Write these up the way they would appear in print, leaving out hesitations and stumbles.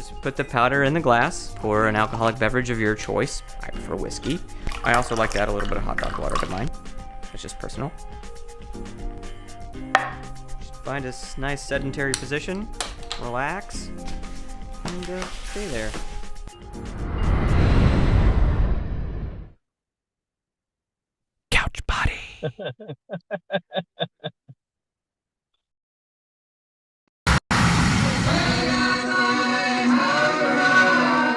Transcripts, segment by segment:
Just put the powder in the glass, pour an alcoholic beverage of your choice. I prefer whiskey. I also like to add a little bit of hot dog water to mine. It's just personal. Just find a nice sedentary position, relax, and stay there. Couch body.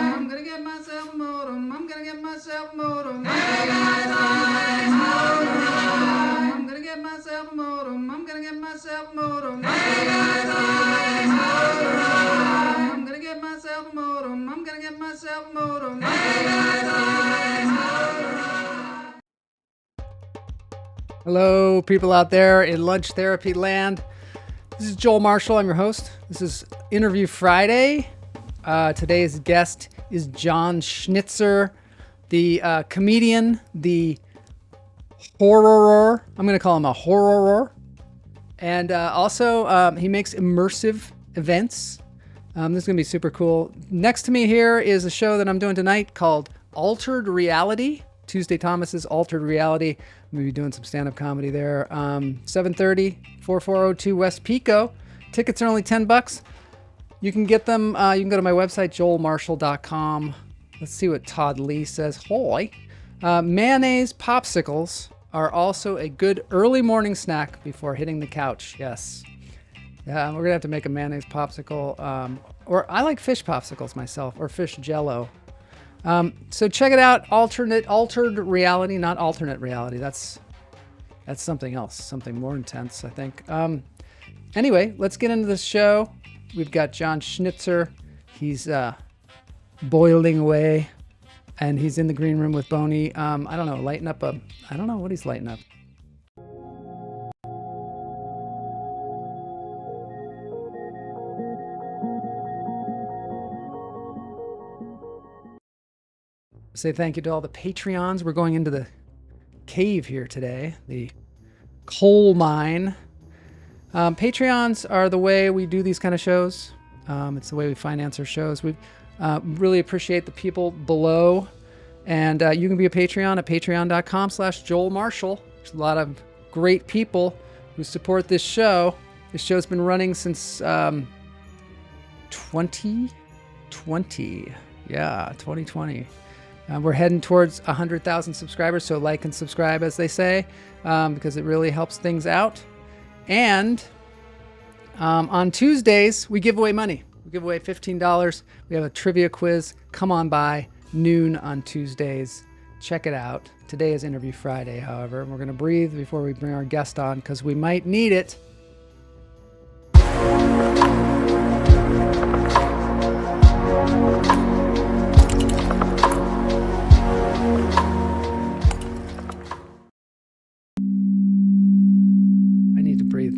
I'm gonna get myself a modem. I'm gonna get myself a modem. I'm gonna get myself a modem. I'm gonna get myself a modem. I'm gonna get myself a modem. I'm gonna get myself a modem. Hello, people out there in lunch therapy land. This is Joel Marshall. I'm your host. This is Interview Friday. Today's guest is Jon Schnitzer, the comedian, the horror. I'm going to call him a horror. And also, he makes immersive events. This is going to be super cool. Next to me here is a show that I'm doing tonight called Altered Reality. Tuesday Thomas's Altered Reality. I'm going to be doing some stand-up comedy there. 7:30, 4402 West Pico. Tickets are only $10. You can get them. You can go to my website, joelmarshall.com. Let's see what Todd Lee says. Hoy. Mayonnaise popsicles are also a good early morning snack before hitting the couch. Yes. Yeah, we're going to have to make a mayonnaise popsicle. Or I like fish popsicles myself, or fish jello. So check it out. Altered Reality, not alternate reality. That's something else, something more intense, I think. Anyway, let's get into this show. We've got Jon Schnitzer. He's boiling away, and he's in the green room with Boney. I don't know, I don't know what he's lighting up. Say thank you to all the Patreons. We're going into the cave here today, the coal mine. Patreons are the way we do these kind of shows. It's the way we finance our shows. We really appreciate the people below. And you can be a Patreon at patreon.com/Joel Marshall. There's a lot of great people who support this show. This show's been running since 2020. Yeah, 2020. We're heading towards 100,000 subscribers, so like and subscribe, as they say, because it really helps things out. And on Tuesdays, we give away money. We give away $15. We have a trivia quiz. Come on by, noon on Tuesdays. Check it out. Today is Interview Friday, however. We're going to breathe before we bring our guest on, because we might need it.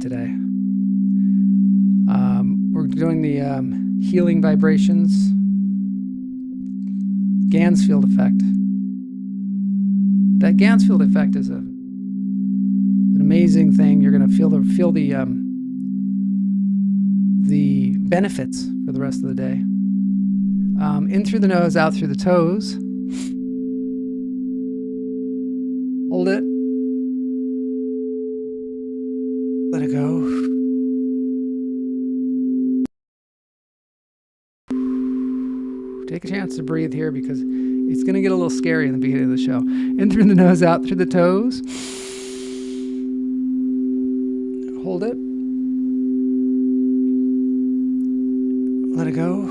Today. We're doing the healing vibrations, Gansfield effect. That Gansfield effect is an amazing thing. You're going to feel the benefits for the rest of the day. In through the nose, out through the toes. Hold it. Let it go. Take a chance to breathe here, because it's going to get a little scary in the beginning of the show. In through the nose, out through the toes. Hold it. Let it go.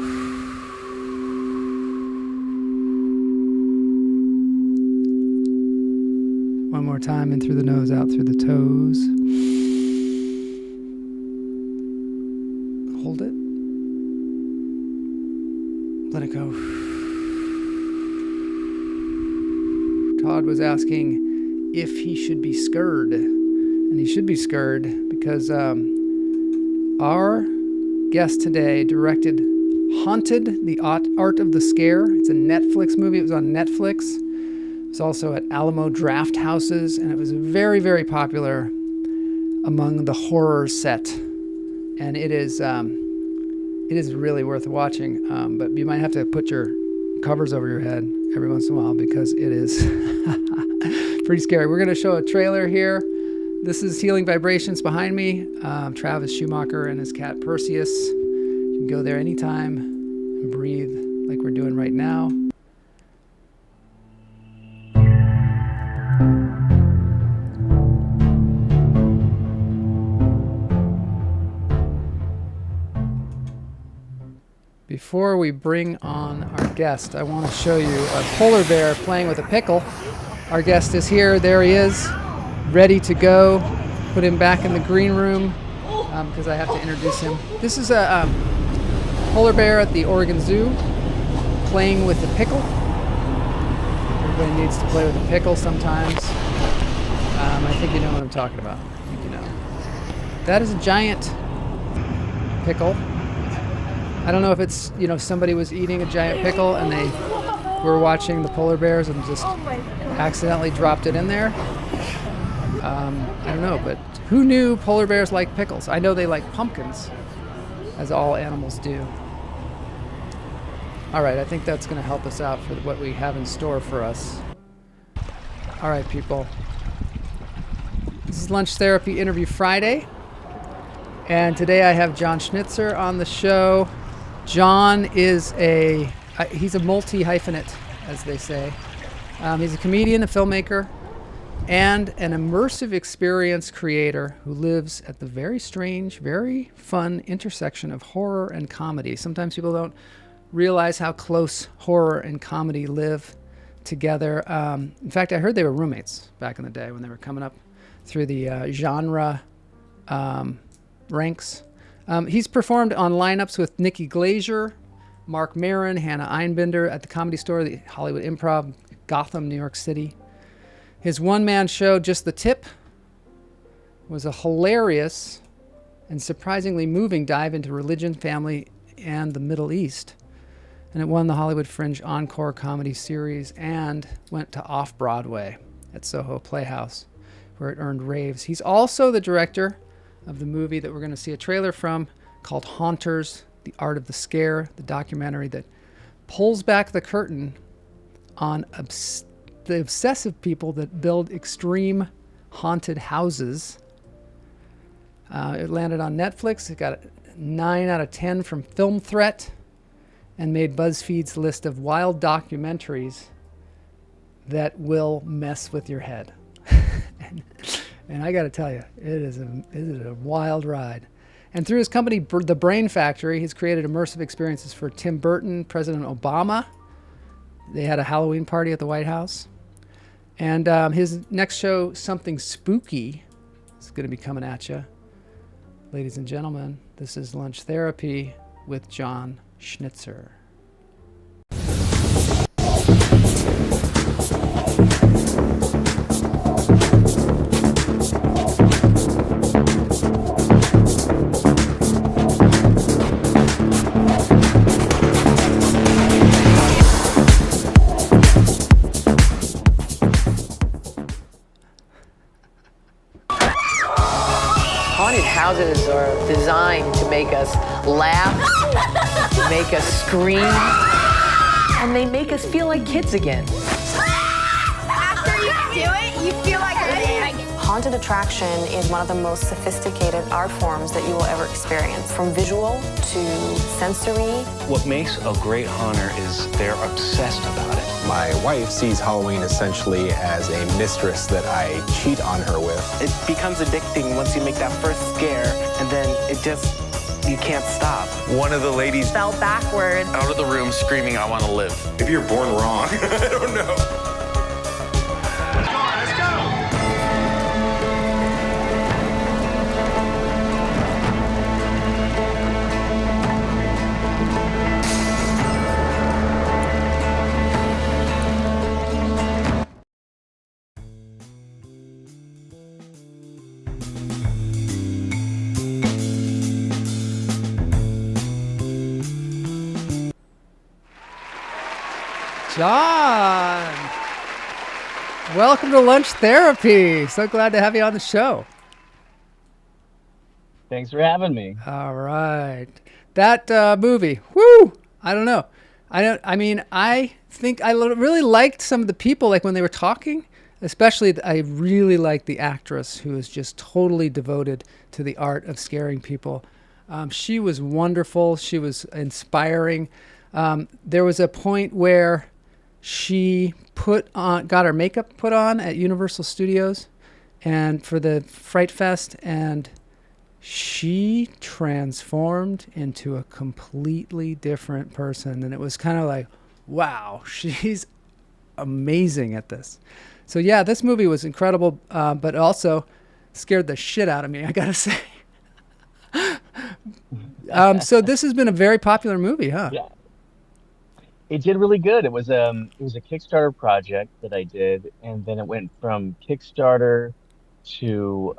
One more time, in through the nose, out through the toes. Hold it. Let it go. Todd was asking if he should be scared. And he should be scared because our guest today directed Haunted, the Art of the Scare. It's a Netflix movie. It was on Netflix. It was also at Alamo Draft Houses, and it was very, very popular among the horror set. And it is It is really worth watching, but you might have to put your covers over your head every once in a while because it is pretty scary. We're going to show a trailer here. This is Healing Vibrations behind me. Travis Schumacher and his cat Perseus. You can go there anytime and breathe like we're doing right now. Before we bring on our guest, I want to show you a polar bear playing with a pickle. Our guest is here. There he is, ready to go. Put him back in the green room because I have to introduce him. This is a polar bear at the Oregon Zoo playing with a pickle. Everybody needs to play with a pickle sometimes. I think you know what I'm talking about. I think you know. That is a giant pickle. I don't know if it's, somebody was eating a giant pickle and they were watching the polar bears and just accidentally dropped it in there. I don't know, but who knew polar bears like pickles? I know they like pumpkins, as all animals do. All right, I think that's going to help us out for what we have in store for us. All right, people. This is Lunch Therapy Interview Friday. And today I have Jon Schnitzer on the show. Jon is he's a multi-hyphenate, as they say. He's a comedian, a filmmaker, and an immersive experience creator who lives at the very strange, very fun intersection of horror and comedy. Sometimes people don't realize how close horror and comedy live together. In fact, I heard they were roommates back in the day when they were coming up through the genre ranks. He's performed on lineups with Nikki Glaser, Mark Maron, Hannah Einbinder at the Comedy Store, the Hollywood Improv, Gotham, New York City. His one-man show, Just the Tip, was a hilarious and surprisingly moving dive into religion, family, and the Middle East. And it won the Hollywood Fringe Encore Comedy Series and went to Off-Broadway at SoHo Playhouse, where it earned raves. He's also the director of the movie that we're going to see a trailer from called Haunters, The Art of the Scare, the documentary that pulls back the curtain on the obsessive people that build extreme haunted houses. It landed on Netflix. It got a 9 out of 10 from Film Threat and made BuzzFeed's list of wild documentaries that will mess with your head. And I got to tell you, it is a wild ride. And through his company, The Brain Factory, he's created immersive experiences for Tim Burton, President Obama. They had a Halloween party at the White House. And his next show, Something Spooky, is going to be coming at you. Ladies and gentlemen, this is Lunch Therapy with Jon Schnitzer. Haunted houses are designed to make us laugh, to make us scream, and they make us feel like kids again. After you do it, you feel like Haunted attraction is one of the most sophisticated art forms that you will ever experience, from visual to sensory. What makes a great haunter is they're obsessed about it. My wife sees Halloween essentially as a mistress that I cheat on her with. It becomes addicting once you make that first scare, and then you can't stop. One of the ladies fell backward out of the room screaming, "I want to live." If you're born wrong, I don't know. Jon, welcome to Lunch Therapy. So glad to have you on the show. Thanks for having me. All right. That movie, whoo! I don't know. I think I really liked some of the people, like when they were talking. Especially, I really liked the actress who was just totally devoted to the art of scaring people. She was wonderful. She was inspiring. There was a point where she got her makeup put on at Universal Studios, and for the Fright Fest, and she transformed into a completely different person. And it was kind of like, wow, she's amazing at this. So yeah, this movie was incredible, but also scared the shit out of me, I gotta say. So this has been a very popular movie, huh? Yeah, it did really good. It was a Kickstarter project that I did, and then it went from Kickstarter to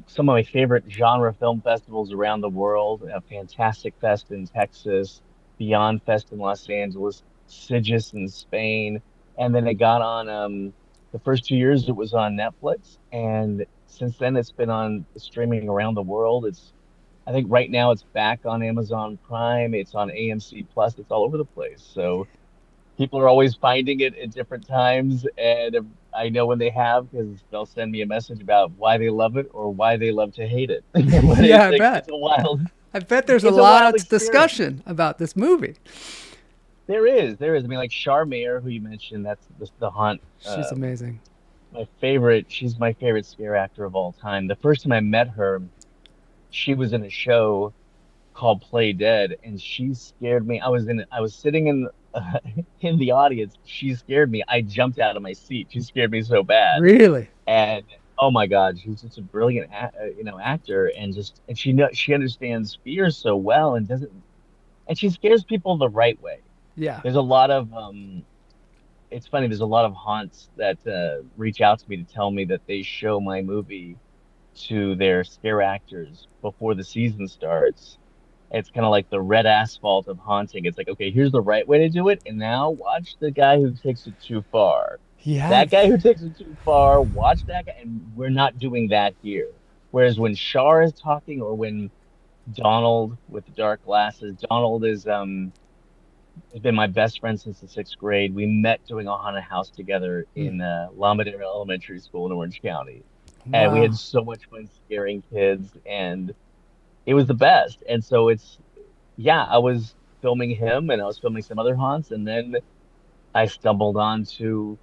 some of my favorite genre film festivals around the world. A Fantastic Fest in Texas, Beyond Fest in Los Angeles, Sigis in Spain, and then it got on the first 2 years it was on Netflix, and since then it's been on streaming around the world. I think right now it's back on Amazon Prime, it's on AMC Plus, it's all over the place. So people are always finding it at different times, and I know when they have, because they'll send me a message about why they love it or why they love to hate it. Yeah, I bet. It's a wild. I bet there's a It's lot wild of discussion about this movie. There is. I mean, like Char Mayer, who you mentioned, that's the haunt. She's amazing. She's my favorite scare actor of all time. The first time I met her, she was in a show called Play Dead, and she scared me. I was sitting in the audience. She scared me. I jumped out of my seat. She scared me so bad. Really? And oh my God, she's just a brilliant, actor, and she understands fear so well, and she scares people the right way. Yeah. There's a lot of it's funny. There's a lot of haunts that reach out to me to tell me that they show my movie to their scare actors before the season starts. It's kind of like the red asphalt of haunting. It's like, okay, here's the right way to do it, and now watch the guy who takes it too far. Yeah. That guy who takes it too far, watch that guy, and we're not doing that here. Whereas when Shar is talking, or when Donald with the dark glasses, Donald has been my best friend since the 6th grade. We met doing a haunted house together in La Madera Elementary School in Orange County. Wow. And we had so much fun scaring kids, and it was the best. And so I was filming him, and I was filming some other haunts, and then I stumbled onto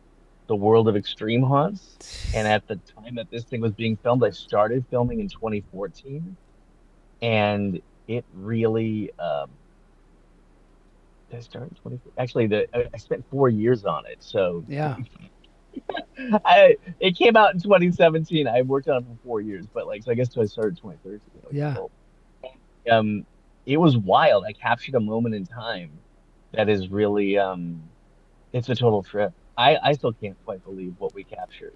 the world of extreme haunts. And at the time that this thing was being filmed, I started filming in 2014, and it really I started in 20. Actually, I spent 4 years on it. So yeah, it came out in 2017. I worked on it for 4 years, but so I guess I started 2013. Yeah. It was wild. I captured a moment in time that is really it's a total trip. I still can't quite believe what we captured.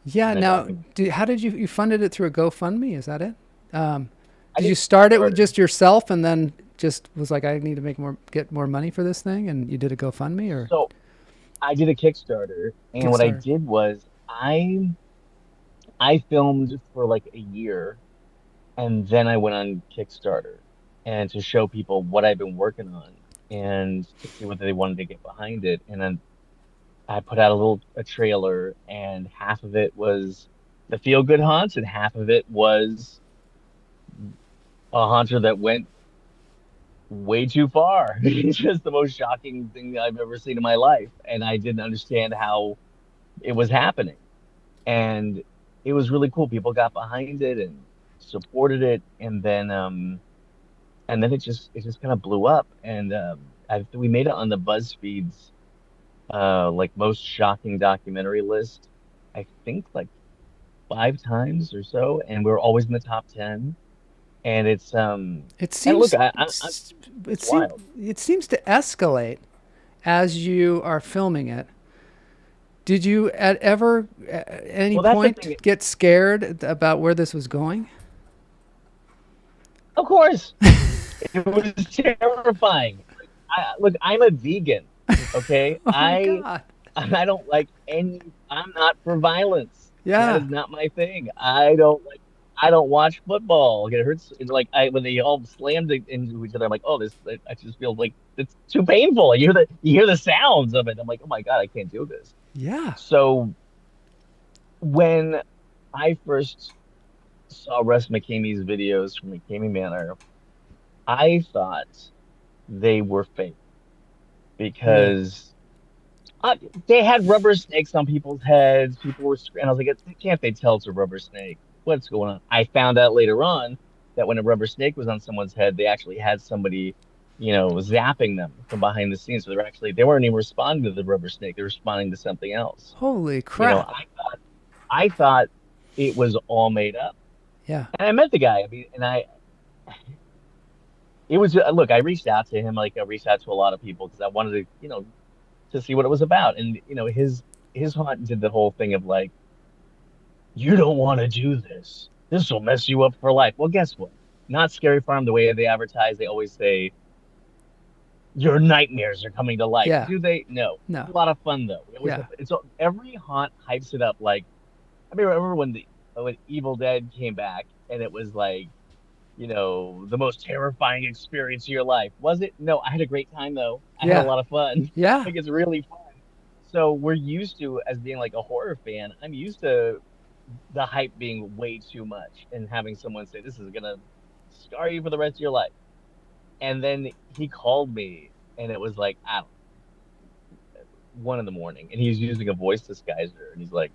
Yeah. Now, how did you funded it through a GoFundMe? Is that it? Did you start it with just yourself, and then just was like, I need to get more money for this thing, and you did a GoFundMe, or? So I did a Kickstarter, and what I did was I filmed for like a year, and then I went on Kickstarter, and to show people what I've been working on, and to see whether they wanted to get behind it. And then I put out a trailer, and half of it was the feel good haunts, and half of it was a haunter that went way too far. It's just the most shocking thing I've ever seen in my life, and I didn't understand how it was happening. And it was really cool. People got behind it and supported it, and then it just kind of blew up. And we made it on the Buzzfeed's most shocking documentary list, I think 5 times or so, and we're always in the top 10. And it seems it seems to escalate as you are filming it. Did you at any point get scared about where this was going? Of course. It was terrifying. I'm a vegan, okay? God. I don't like I'm not for violence. Yeah. That is not my thing. I don't watch football. It hurts. Like when they all slammed into each other, I'm like, oh, I just feel like it's too painful. You hear the sounds of it. I'm like, oh my God, I can't do this. Yeah. So when I first saw Russ McKamey's videos from McKamey Manor, I thought they were fake because they had rubber snakes on people's heads. People were screaming. I was like, can't they tell it's a rubber snake? What's going on? I found out later on that when a rubber snake was on someone's head, they actually had somebody, zapping them from behind the scenes. So they weren't even responding to the rubber snake. They're responding to something else. Holy crap. I thought it was all made up. Yeah. And I met the guy. I mean, it was, look, I reached out to him like I reached out to a lot of people because I wanted to see what it was about. And, his haunt did the whole thing of like, you don't want to do this. This will mess you up for life. Well, guess what? Not Scary Farm, the way they advertise, they always say, your nightmares are coming to life. Yeah. Do they? No. No. It's a lot of fun, though. Every haunt hypes it up like, I remember when Evil Dead came back and it was like, the most terrifying experience of your life. Was it? No, I had a great time though. I had a lot of fun. Yeah. Like it's really fun. So we're used to, as being like a horror fan, I'm used to the hype being way too much and having someone say, this is going to scar you for the rest of your life. And then he called me and it was like, I don't know, 1 a.m. and he's using a voice disguiser and he's like,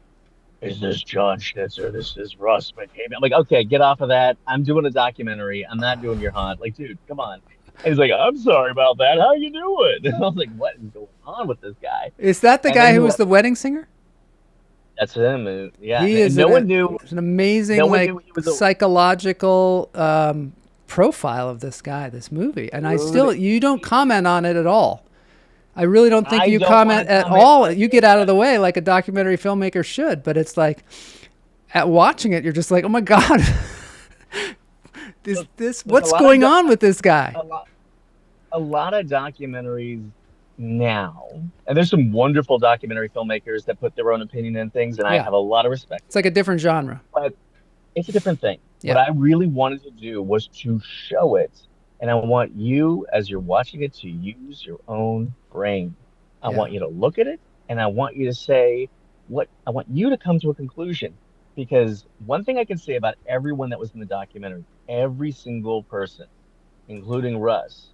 is this Jon Schnitzer? This is Russ McKamey. I'm like, okay, get off of that. I'm doing a documentary. I'm not doing your haunt. Like, dude, come on. And he's like, I'm sorry about that. How you doing? And I was like, what is going on with this guy? Is that the guy who was the wedding singer? That's him. Yeah. He is. No one knew. It's an amazing, psychological profile of this guy, this movie. And you don't comment on it at all. I really don't think you comment at all. You get out of the way like a documentary filmmaker should, but it's like at watching it, you're just like, oh my God, what's going on with this guy? A lot of documentaries now, and there's some wonderful documentary filmmakers that put their own opinion in things, and I have a lot of respect. It's like a different genre. But it's a different thing. Yeah. What I really wanted to do was to show it. And I want you, as you're watching it, to use your own brain. I want you to look at it, and I want you to say I want you to come to a conclusion. Because one thing I can say about everyone that was in the documentary, every single person, including Russ,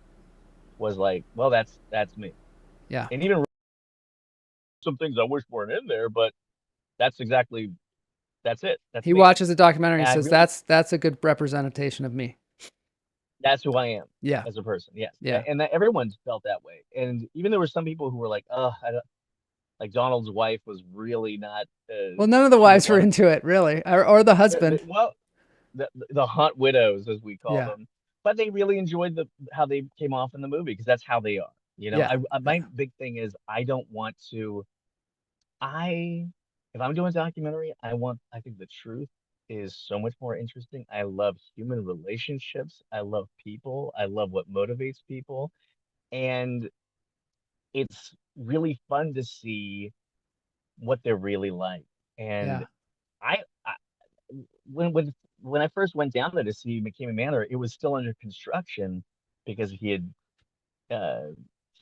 was like, well, that's me. Yeah. And even some things I wish weren't in there, but that's it. He watches the documentary and says, that's a good representation of me. That's who I am. Yeah. As a person. Yes. Yeah. And everyone's felt that way. And even there were some people who were like, oh, like Donald's wife was really not. Well, none of the wives were into it, really, or the husband. Well, the haunt widows, as we call them, but they really enjoyed how they came off in the movie because that's how they are. My big thing is I don't want to. If I'm doing a documentary, I think the truth is so much more interesting. I love human relationships. I love people. I love what motivates people. And it's really fun to see what they're really like. And when I first went down there to see McKamey Manor, it was still under construction because he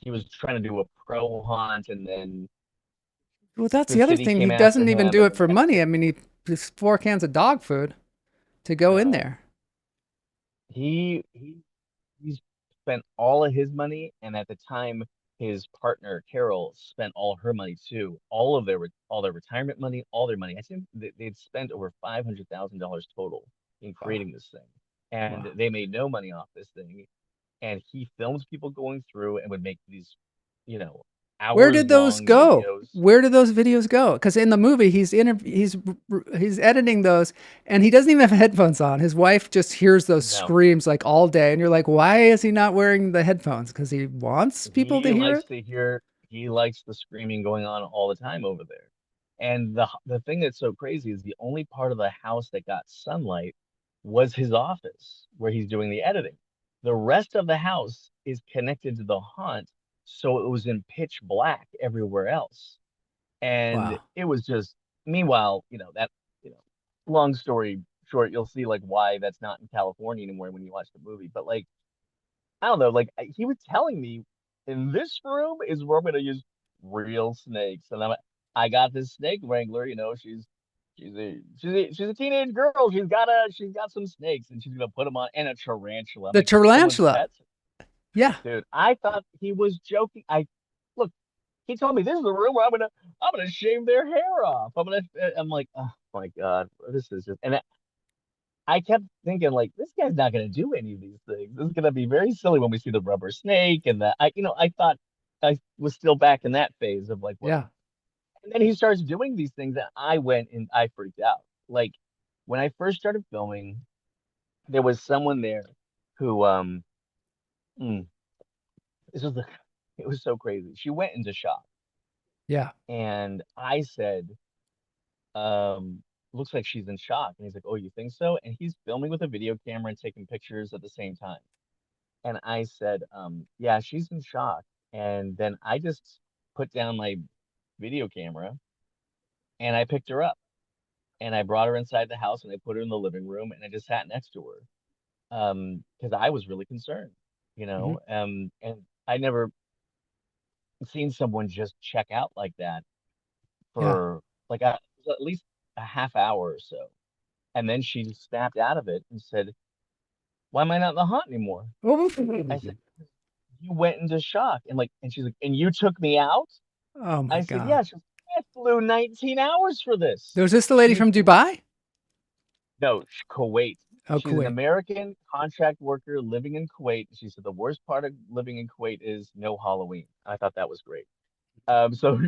was trying to do a pro haunt, and then that's the other thing. He doesn't even do it for money. I mean, he's 4 cans of dog food to go in there. He spent all of his money, and at the time, his partner Carol spent all her money too. All their retirement money, all their money. I think they'd spent over $500,000 total in creating this thing, and they made no money off this thing. And he films people going through and would make these, Where did those go? Videos. Where did those videos go? Because in the movie, he's editing those, and he doesn't even have headphones on. His wife just hears those screams like all day, and you're like, why is he not wearing the headphones? Because he wants people to hear it. He likes the screaming going on all the time over there. And the thing that's so crazy is the only part of the house that got sunlight was his office, where he's doing the editing. The rest of the house is connected to the haunt. So it was in pitch black everywhere else. And it was just, meanwhile, long story sure you'll see like why that's not in California anymore when you watch the movie. But like, I don't know, like he was telling me in this room is where I'm gonna use real snakes, and I got this snake wrangler. She's a teenage girl. She's got some snakes, and she's gonna put them on, and a tarantula. I'm The like, this is someone's tarantula. pet? Yeah. Dude, I thought he was joking. Look, he told me this is the room where I'm gonna shave their hair off. I'm like, oh my God, this is just, and I kept thinking like this guy's not gonna do any of these things. This is gonna be very silly when we see the rubber snake and I thought I was still back in that phase of like what, Yeah. and then he starts doing these things and I went and I freaked out. Like when I first started filming, there was someone there who mm, this was the it was so crazy. She went into shock Yeah. and I said, looks like she's in shock. And he's like, oh, you think so? And he's filming with a video camera and taking pictures at the same time. And I said, yeah, she's in shock. And then I just put down my video camera and I picked her up and I brought her inside the house and I put her in the living room and I just sat next to her. Because I was really concerned, Hmm. and I never seen someone just check out like that Yeah. for like at least a half hour or so. And then she snapped out of it and said, why am I not in the hunt anymore? I said, you went into shock. And she's like, and you took me out? Oh my I said, God. yeah. She was, I flew 19 hours for this. Was this the lady from Dubai? No, Kuwait. Oh, She's an Kuwait. American contract worker living in Kuwait. She said the worst part of living in Kuwait is no Halloween. I thought that was great. So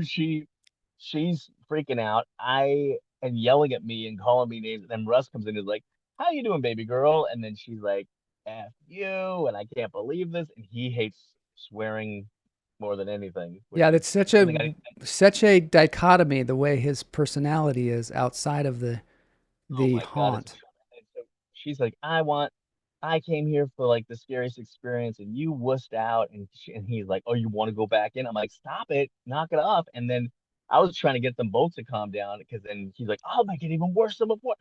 she's freaking out. I and yelling at me and calling me names. And then Russ comes in and is like, how you doing, baby girl? And then she's like, F you, and I can't believe this. And he hates swearing more than anything, which Yeah, is that's such something I a didn't. such a dichotomy the way his personality is outside of Oh the my God, haunt. and so she's like, I came here for like the scariest experience, and you wussed out, and he's like, oh, you want to go back in? I'm like, stop it, knock it off. And then I was trying to get them both to calm down because then he's like, I'll make it even worse than before.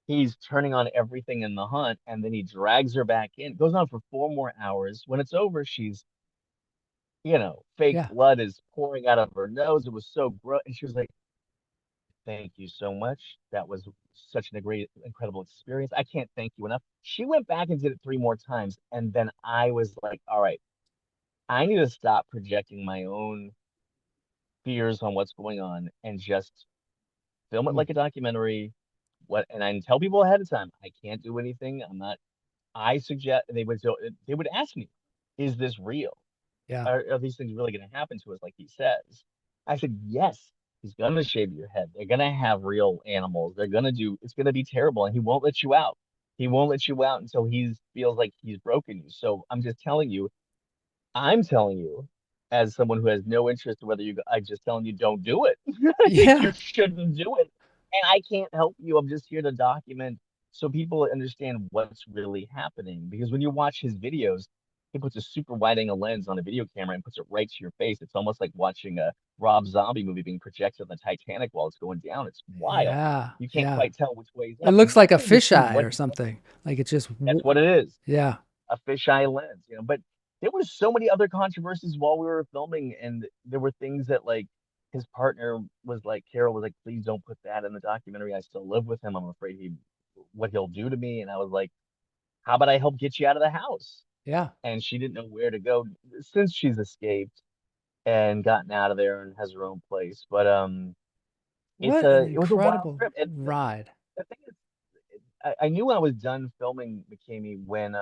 He's turning on everything in the hunt, and then he drags her back in. It goes on for 4 more hours. When it's over, she's, fake Yeah. blood is pouring out of her nose. It was so gross, and she was like, thank you so much. That was such a great, incredible experience. I can't thank you enough. She went back and did it 3 more times. And then I was like, all right, I need to stop projecting my own fears on what's going on and just film it Mm. like a documentary. And I tell people ahead of time, I can't do anything. I'm not, I suggest they would ask me, is this real? Yeah. Are these things really going to happen to us like he says? I said, yes, he's going to shave your head. They're going to have real animals. It's going to be terrible. And he won't let you out. He won't let you out until he feels like he's broken you. So I'm telling you, as someone who has no interest in whether I'm just telling you, don't do it. I think Yeah. you shouldn't do it. And I can't help you. I'm just here to document so people understand what's really happening. Because when you watch his videos, he puts a super wide angle lens on a video camera and puts it right to your face. It's almost like watching a Rob Zombie movie being projected on the Titanic while it's going down. It's wild. Yeah. You can't Yeah. quite tell which way is It up. looks like a You just see fisheye what or something. Like it's just, that's what it is, yeah. a fisheye lens, But there were so many other controversies while we were filming, and there were things that like his partner was like, Carol was like, please don't put that in the documentary. I still live with him. I'm afraid what he'll do to me. And I was like, how about I help get you out of the house? Yeah. And she didn't know where to go since she's escaped and gotten out of there and has her own place. But What an it was a wild incredible trip. And ride. the thing is, I knew I was done filming McKamey when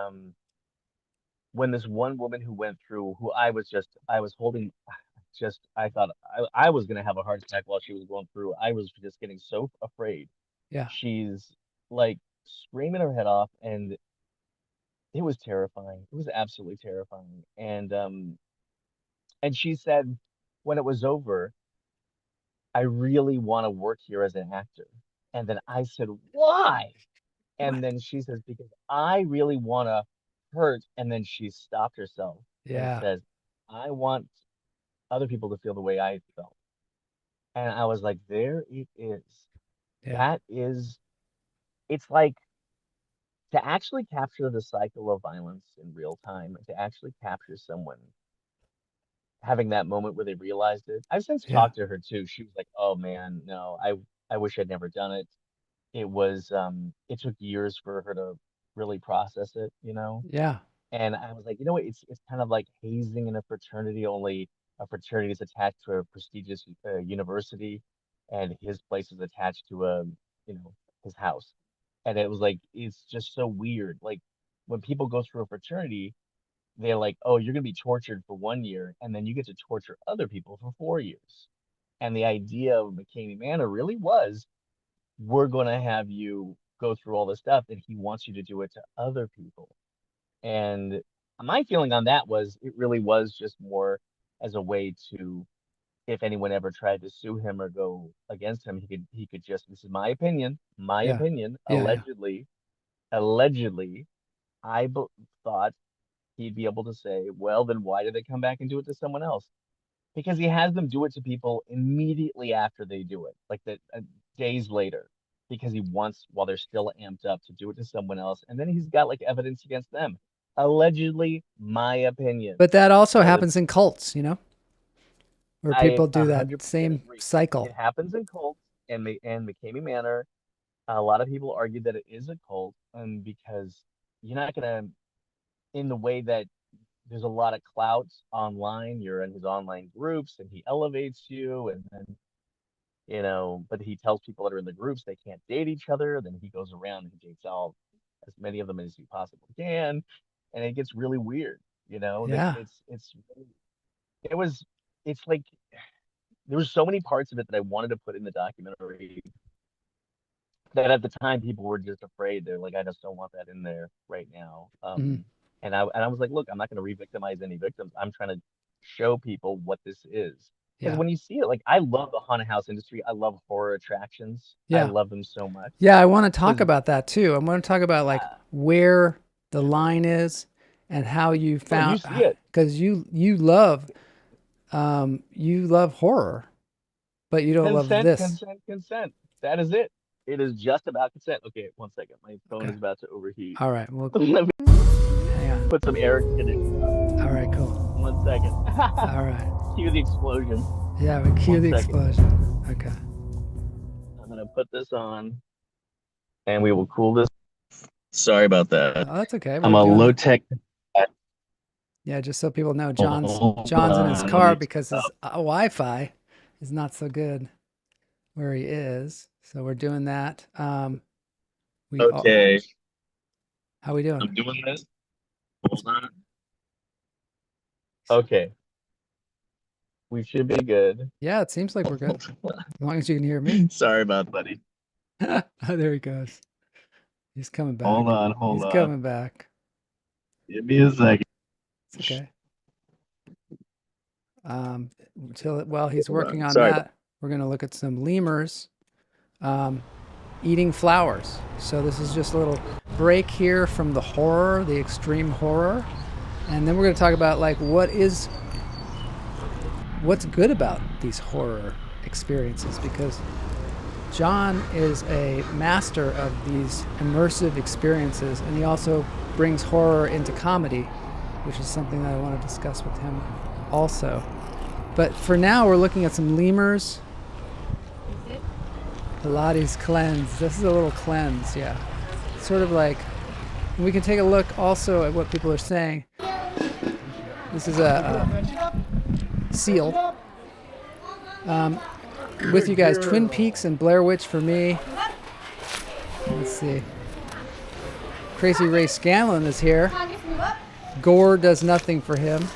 this one woman who went through, who I was holding, just I thought I was gonna have a heart attack while she was going through. I was just getting so afraid. Yeah. She's like screaming her head off, and it was terrifying. It was absolutely terrifying. And she said when it was over, I really want to work here as an actor. And then I said, why? What? And then she says, because I really want to hurt. And then she stopped herself and Yeah. says, I want other people to feel the way I felt. And I was like, there it is. Yeah. That is, it's like to actually capture the cycle of violence in real time, and to actually capture someone having that moment where they realized it. I've since Yeah. talked to her too. She was like, "Oh man, no, I wish I'd never done it." It took years for her to really process it, you know? Yeah. And I was like, you know what? It's kind of like hazing in a fraternity, only a fraternity is attached to a prestigious university, and his place is attached to his house. And it was like, it's just so weird. Like when people go through a fraternity, they're like, oh, you're gonna be tortured for 1 year, and then you get to torture other people for 4 years. And the idea of McCamey Manor really was, we're gonna have you go through all this stuff, and he wants you to do it to other people. And my feeling on that was it really was just more as a way to, if anyone ever tried to sue him or go against him, he could just, this is my Yeah. opinion, Yeah. Yeah. allegedly, thought he'd be able to say, well, then why did they come back and do it to someone else? Because he has them do it to people immediately after they do it, like days later, because he wants, while they're still amped up, to do it to someone else, and then he's got like evidence against them. Allegedly, my opinion. But that also So happens in cults, you know, where I people do that 100% same agree. cycle. It happens in cults, and McCamey Manor. A lot of people argue that it is a cult, because you're not gonna, in the way that there's a lot of clout online. You're in his online groups, and he elevates you, and then but he tells people that are in the groups they can't date each other. Then he goes around and dates as many of them as he possibly can, and it gets really weird. Like Yeah. it was it's like there were so many parts of it that I wanted to put in the documentary that at the time people were just afraid. They're like, I just don't want that in there right now. Mhm. And I was like, look, I'm not going to re-victimize any victims. I'm trying to show people what this is. Because Yeah. when you see it, like, I love the haunted house industry. I love horror attractions. I Yeah. love them so much. Yeah. I want to talk 'Cause, about that too. I want to talk about like where the line is and how you you found, see it. because you love horror, but you don't love Consent, this. consent, consent. That is it. It is just about consent. Okay, 1 second. My phone Okay. is about to overheat. All right. Well, Let me hang on. put some air conditioning on. All right. Cool. 1 second. All right. Cue the explosion. Yeah. We cue 1 the second. explosion. Okay. I'm going to put this on, and we will cool this. Sorry about that. Oh, that's okay. I'm a low tech. Yeah, just so people know, Hold John's in his on, car let me because his Wi-Fi is not so good where he is. So we're doing that. Okay. How we doing? I'm doing this. Hold on. Okay. We should be good. Yeah, it seems like we're good. As long as you can hear me. Sorry about buddy. Oh, there he goes. He's coming back. Hold on. He's coming back. Give me a second. It's okay. While he's working on Sorry. that, we're going to look at some lemurs eating flowers. So this is just a little break here from the horror, the extreme horror. And then we're going to talk about like what's good about these horror experiences, because Jon is a master of these immersive experiences, and he also brings horror into comedy, which is something that I want to discuss with him also. But for now, we're looking at some lemurs. Pilates cleanse. This is a little cleanse, yeah. Sort of like, we can take a look also at what people are saying. This is a seal. With you guys, Twin Peaks and Blair Witch for me. Let's see. Crazy Ray Scanlon is here. Gore does nothing for him.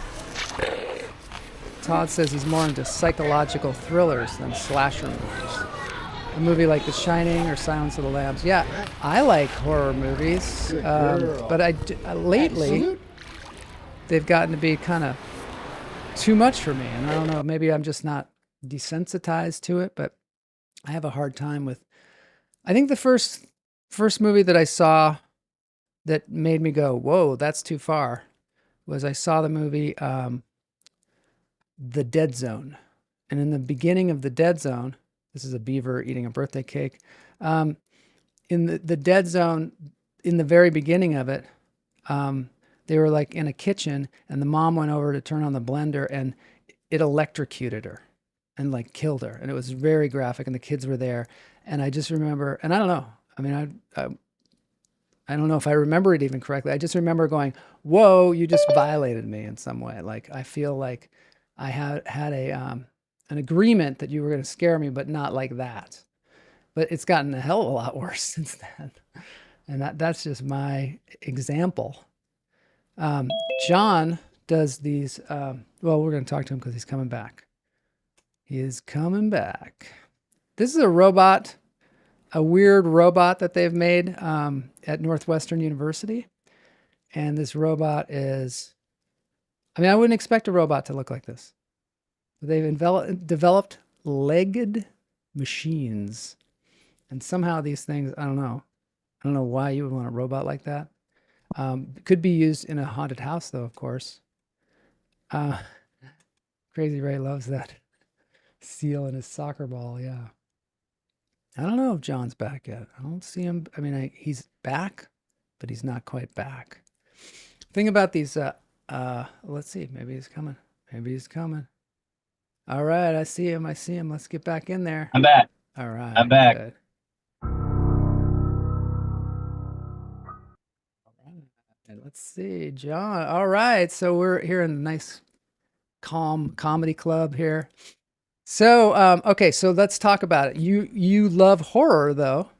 Todd says he's more into psychological thrillers than slasher movies. A movie like The Shining or Silence of the Lambs. Yeah, I like horror movies, but lately they've gotten to be kind of too much for me, and I don't know. Maybe I'm just not desensitized to it, but I have a hard time with. I think the first movie that I saw that made me go, "Whoa, that's too far," was I saw the movie The Dead Zone, and in the beginning of The Dead Zone, this is a beaver eating a birthday cake. In the Dead Zone, in the very beginning of it, they were like in a kitchen, and the mom went over to turn on the blender, and it electrocuted her and like killed her. And it was very graphic, and the kids were there. And I just remember, and I don't know, I mean, I don't know if I remember it even correctly. I just remember going, whoa, you just violated me in some way. Like, I feel like I had an agreement that you were going to scare me, but not like that. But it's gotten a hell of a lot worse since then. And that's just my example. Jon does these, well, we're going to talk to him because he's coming back. He is coming back. This is a robot, a weird robot that they've made at Northwestern University. And this robot is, I mean, I wouldn't expect a robot to look like this. They've developed legged machines. And somehow these things, I don't know why you would want a robot like that. Could be used in a haunted house, though, of course. Crazy Ray loves that seal in his soccer ball, yeah. I don't know if Jon's back yet. I don't see him. I mean, he's back, but he's not quite back. Thing about these, let's see. Maybe he's coming. Maybe he's coming. All right, I see him. Let's get back in there. I'm back. All right. I'm back. Good. Let's see, Jon. All right, so we're here in a nice, calm comedy club here. So, okay, so let's talk about it. You love horror, though.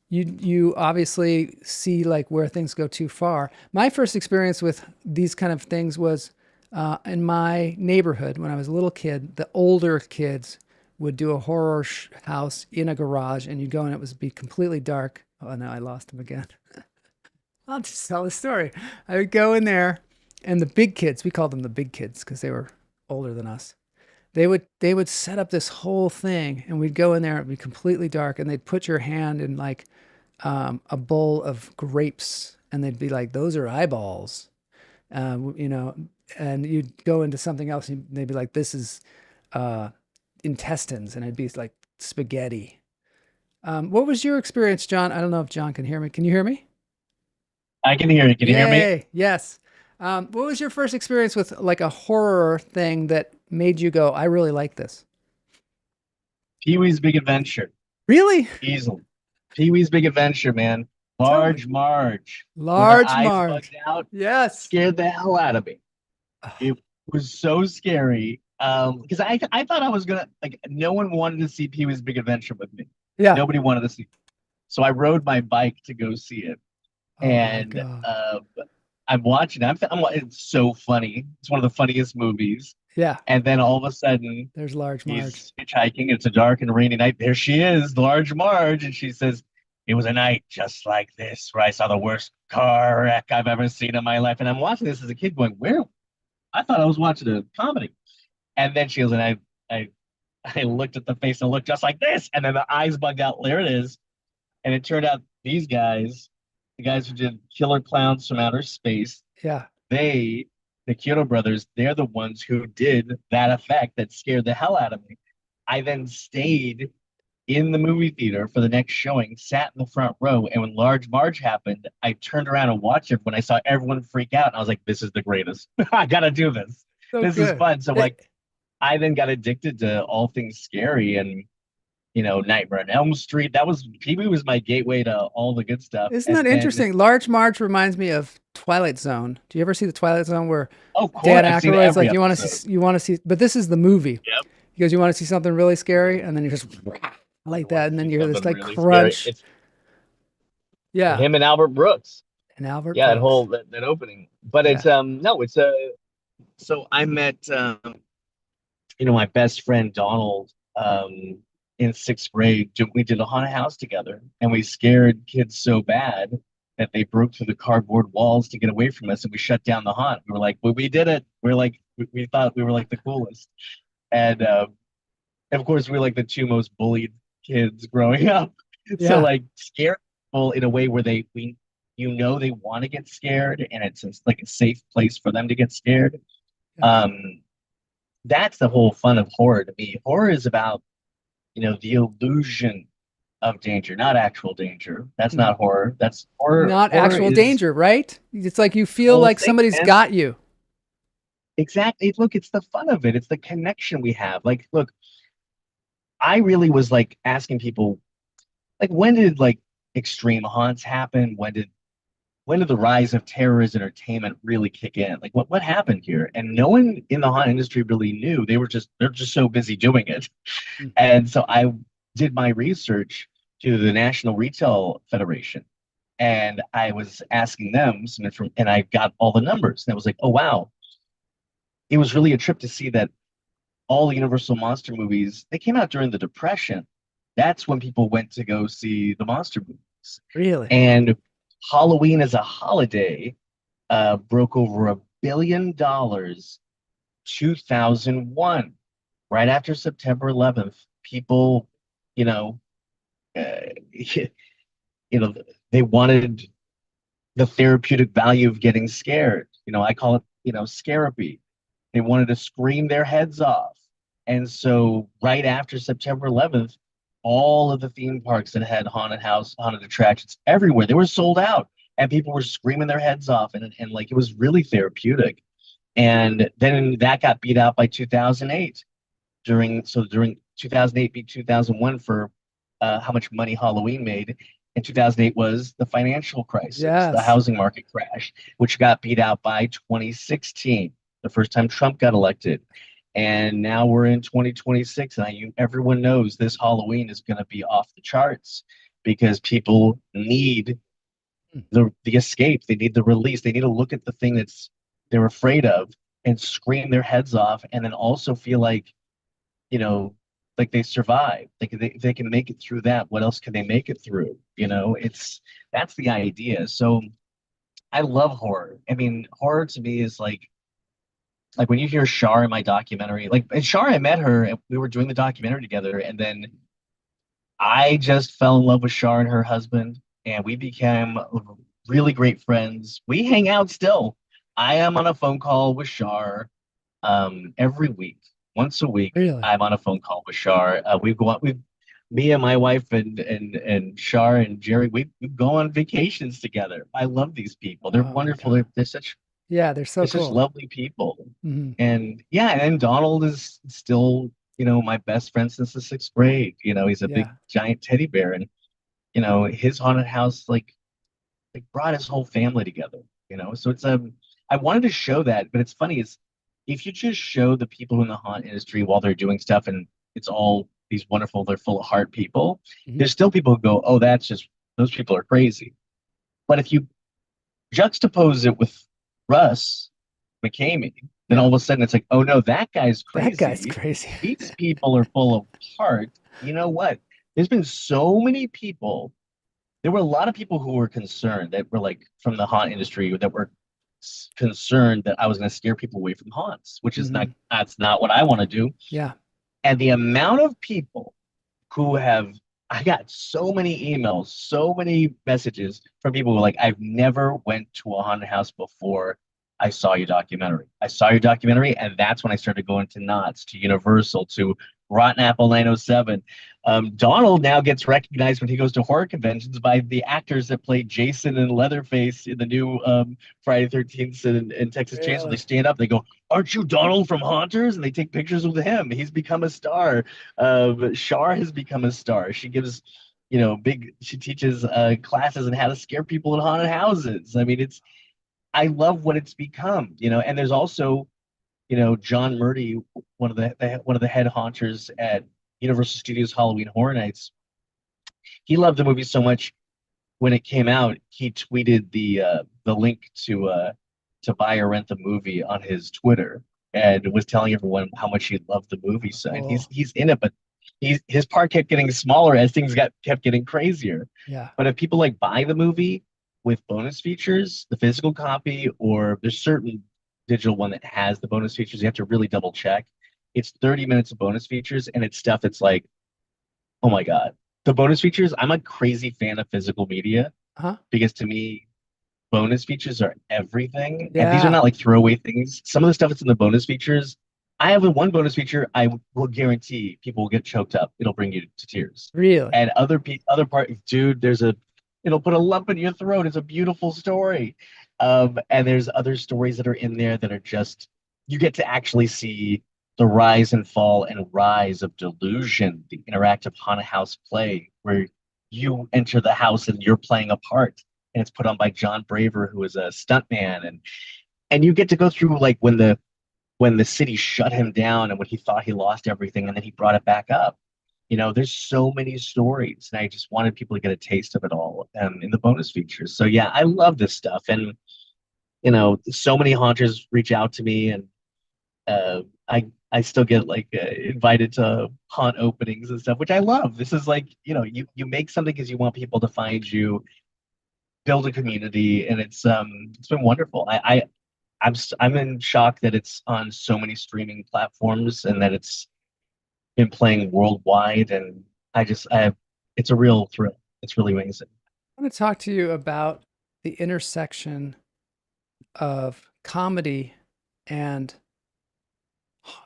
You obviously see like where things go too far. My first experience with these kind of things was in my neighborhood when I was a little kid. The older kids would do a horror house in a garage, and you'd go and it would be completely dark. Oh no, I lost him again. I'll just tell the story. I would go in there, and the big kids, we called them the big kids because they were older than us. They would set up this whole thing, and we'd go in there. It'd be completely dark, and they'd put your hand in like a bowl of grapes, and they'd be like, "Those are eyeballs," you know. And you'd go into something else, and they'd be like, "This is intestines," and it'd be like spaghetti. What was your experience, Jon? I don't know if Jon can hear me. Can you hear me? I can hear you. Can you hear me? Yes. What was your first experience with like a horror thing that made you go, I really like this? Pee-wee's Big Adventure. Really? Easily. Pee-wee's Big Adventure, man. Large Marge. Large When her eyes Marge. bugged out, yes. Scared the hell out of me. It was so scary. Because I thought I was gonna like no one wanted to see Pee-wee's Big Adventure with me. Yeah. Nobody wanted to see it. So I rode my bike to go see it. Oh And I'm watching it. It's so funny. It's one of the funniest movies. Yeah. And then all of a sudden, there's Large Marge. He's hitchhiking. It's a dark and rainy night. There she is, Large Marge. And she says, "It was a night just like this where I saw the worst car wreck I've ever seen in my life." And I'm watching this as a kid going, where? I thought I was watching a comedy. And then she goes, and I looked at the face and it looked just like this. And then the eyes bugged out. There it is. And it turned out these guys, the guys who did Killer Clowns from Outer Space, yeah, the Kyoto brothers, they're the ones who did that effect that scared the hell out of me. I then stayed in the movie theater for the next showing, sat in the front row, and when Large Marge happened, I turned around and watched it when I saw everyone freak out. And I was like, this is the greatest. I got to do this. This is fun. So like, I then got addicted to all things scary and, you know, Nightmare on Elm Street. Pee-wee was my gateway to all the good stuff. Isn't that interesting? Large Marge reminds me of Twilight Zone. Do you ever see the Twilight Zone where Dan Aykroyd's like, you want to see, but this is the movie. Yep. He goes, you want to see something really scary? And then you're just like that. And then you hear this like really crunch. Yeah. Him and Albert Brooks. And Albert Yeah, Brooks. that opening. But it's, so I met, you know, my best friend, Donald, in sixth grade. We did a haunted house together, and we scared kids so bad that they broke through the cardboard walls to get away from us, and we shut down the haunt. We were like, well, we did it. We're like, we thought we were like the coolest. And of course, we were like the two most bullied kids growing up. Yeah. So like scare people in a way where they want to get scared, and it's just like a safe place for them to get scared. Yeah. That's the whole fun of horror to me. Horror is about, you know, the illusion of danger, not actual danger. That's not horror. That's horror. Not Horror actual is, danger, right? It's like you feel well, like think, somebody's man. got you. Exactly. Look, it's the fun of it. It's the connection we have. Like, look, I really was like asking people, like, when did like extreme haunts happen? When did the rise of terrorist entertainment really kick in? Like, what happened here? And no one in the haunt industry really knew. They're just so busy doing it. And so I did my research to the National Retail Federation, and I was asking them some information, and I got all the numbers. And I was like, oh wow, it was really a trip to see that all the Universal monster movies, they came out during the Depression. That's when people went to go see the monster movies. Really? And Halloween as a holiday broke over $1 billion 2001, right after September 11th. People, you know, you know, they wanted the therapeutic value of getting scared. You know, I call it, scarapy. They wanted to scream their heads off. And so right after September 11th, all of the theme parks that had haunted attractions everywhere, they were sold out. And people were screaming their heads off. And like, it was really therapeutic. And then that got beat out by 2008. During 2008 beat 2001 for how much money Halloween made. And 2008 was the financial crisis, Yes. the housing market crash, which got beat out by 2016, the first time Trump got elected. And now we're in 2026, and everyone knows this Halloween is going to be off the charts because people need the escape. They need the release. They need to look at the thing that's they're afraid of and scream their heads off, and then also feel like, like they survived. They can make it through that. What else can they make it through? That's the idea. So I love horror. I mean, horror to me is like when you hear Shar in my documentary, and Shar, I met her and we were doing the documentary together, and then I just fell in love with Shar and her husband, and we became really great friends. We hang out still. I am on a phone call with Shar every week. Once a week, Really? I'm on a phone call with Shar. Me and my wife and Shar and Jerry, we go on vacations together. I love these people. They're wonderful. They're such they're so such cool. lovely people. Mhm. And and Donald is still, my best friend since the 6th grade. He's a big giant teddy bear, and his haunted house like brought his whole family together. So it's I wanted to show that, but it's funny is if you just show the people in the haunt industry while they're doing stuff, and it's all these wonderful, they're full of heart people, there's still people who go, oh, those people are crazy. But if you juxtapose it with Russ McCamey, then all of a sudden it's like, oh no, that guy's crazy. That guy's crazy. These people are full of heart. You know what? There's been so many people. There were a lot of people who were concerned that were like from the haunt industry that were concerned that I was going to scare people away from haunts, which is that's not what I want to do. Yeah. And the amount of people who I got so many emails, so many messages from people who were like, I've never went to a haunted house before I saw your documentary. And that's when I started going to Knott's, to Universal, to Rotten Apple 907. Donald now gets recognized when he goes to horror conventions by the actors that played Jason and Leatherface in the new Friday 13th and Texas Chainsaw. They stand up, they go, aren't you Donald from Haunters? And they take pictures with him. He's become a star. Shar has become a star. She gives, she teaches classes on how to scare people in haunted houses. I mean, I love what it's become, and there's also, John Murdy, one of the head haunters at Universal Studios Halloween Horror Nights. He loved the movie so much. When it came out, he tweeted the link to buy or rent the movie on his Twitter, and was telling everyone how much he loved the movie. So and he's in it, but his part kept getting smaller as things kept getting crazier. Yeah. But if people buy the movie with bonus features, the physical copy, or there's certain digital one that has the bonus features, you have to really double check. It's 30 minutes of bonus features, and it's stuff that's like, oh my God. The bonus features, I'm a crazy fan of physical media because to me, bonus features are everything. Yeah. And these are not like throwaway things. Some of the stuff that's in the bonus features, I have one bonus feature. I will guarantee people will get choked up. It'll bring you to tears. Really? And other part, dude, it'll put a lump in your throat. It's a beautiful story. And there's other stories that are in there that are just, you get to actually see the rise and fall and rise of Delusion, the interactive haunted house play where you enter the house and you're playing a part, and it's put on by John Braver, who is a stuntman, and you get to go through like when the city shut him down and when he thought he lost everything and then he brought it back up. There's so many stories, and I just wanted people to get a taste of it all in the bonus features. So yeah, I love this stuff, and so many haunters reach out to me, and I still get like invited to haunt openings and stuff, which I love. This is like, you make something because you want people to find you, build a community, and it's been wonderful. I'm in shock that it's on so many streaming platforms and that it's been playing worldwide, and it's a real thrill. It's really amazing. I want to talk to you about the intersection of comedy and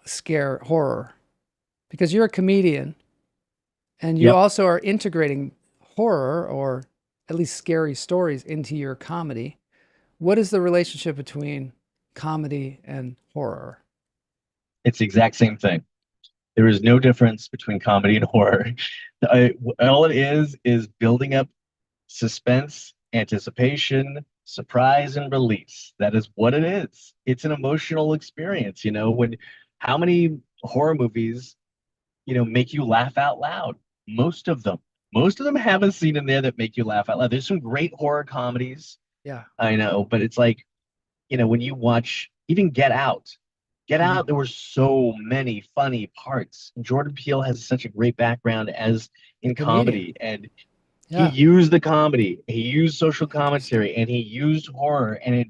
scare horror, because you're a comedian and you also are integrating horror, or at least scary stories, into your comedy. What is the relationship between comedy and horror? It's the exact same thing. There is no difference between comedy and horror. All it is building up suspense, anticipation, surprise, and release. That is what it is. It's an emotional experience. How many horror movies, make you laugh out loud? Most of them have a scene in there that make you laugh out loud. There's some great horror comedies. Yeah, I know, but it's like, when you watch even Get Out, there were so many funny parts. Jordan Peele has such a great background in comedy, and he used the comedy, he used social commentary, and he used horror, and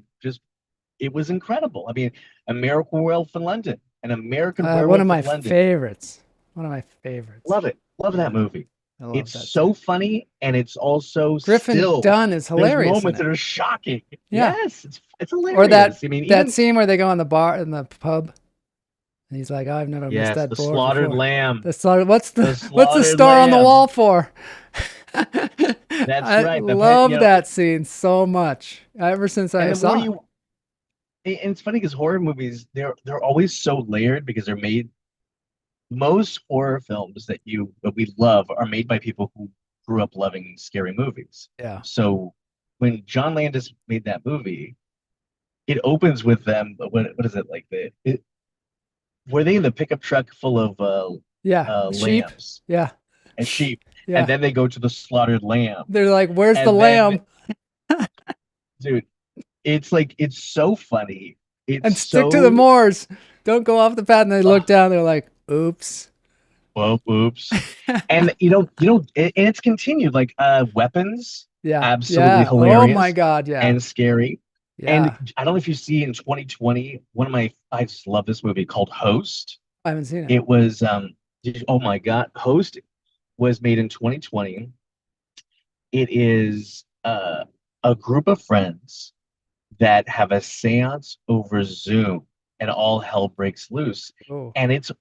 it was incredible. I mean, A Miracle Werewolf in London, an American Werewolf one of my in London. favorites. One of my favorites. Love it. Love that movie. It's so funny, and it's also Griffin Dunn is hilarious. There's moments that are shocking. Yeah. Yes, it's hilarious. Or that even scene where they go in the pub, and he's like, "I've never missed that the board slaughtered before." lamb. What's the slaughtered star on the lamb. wall for? That's I right. love that scene so much. Ever since I saw it. And it's funny because horror movies, they're always so layered because they're made. Most horror films that we love are made by people who grew up loving scary movies. Yeah. So when John Landis made that movie, it opens with them. What is it like? Were they in the pickup truck full of sheep? lambs? Yeah. And sheep. Yeah. And then they go to the slaughtered lamb. They're like, "Where's the lamb?" Dude, it's so funny. Stick to the moors. Don't go off the path. And they look down. They're like, "Oops." Well, oops. And and it's continued, like Weapons. Yeah. Absolutely hilarious. Oh my God. Yeah. And scary. Yeah. And I don't know if you see in 2020, I just love this movie called Host. I haven't seen it. It was oh my God. Host was made in 2020. It is a group of friends that have a seance over Zoom, and all hell breaks loose. Oh. And it's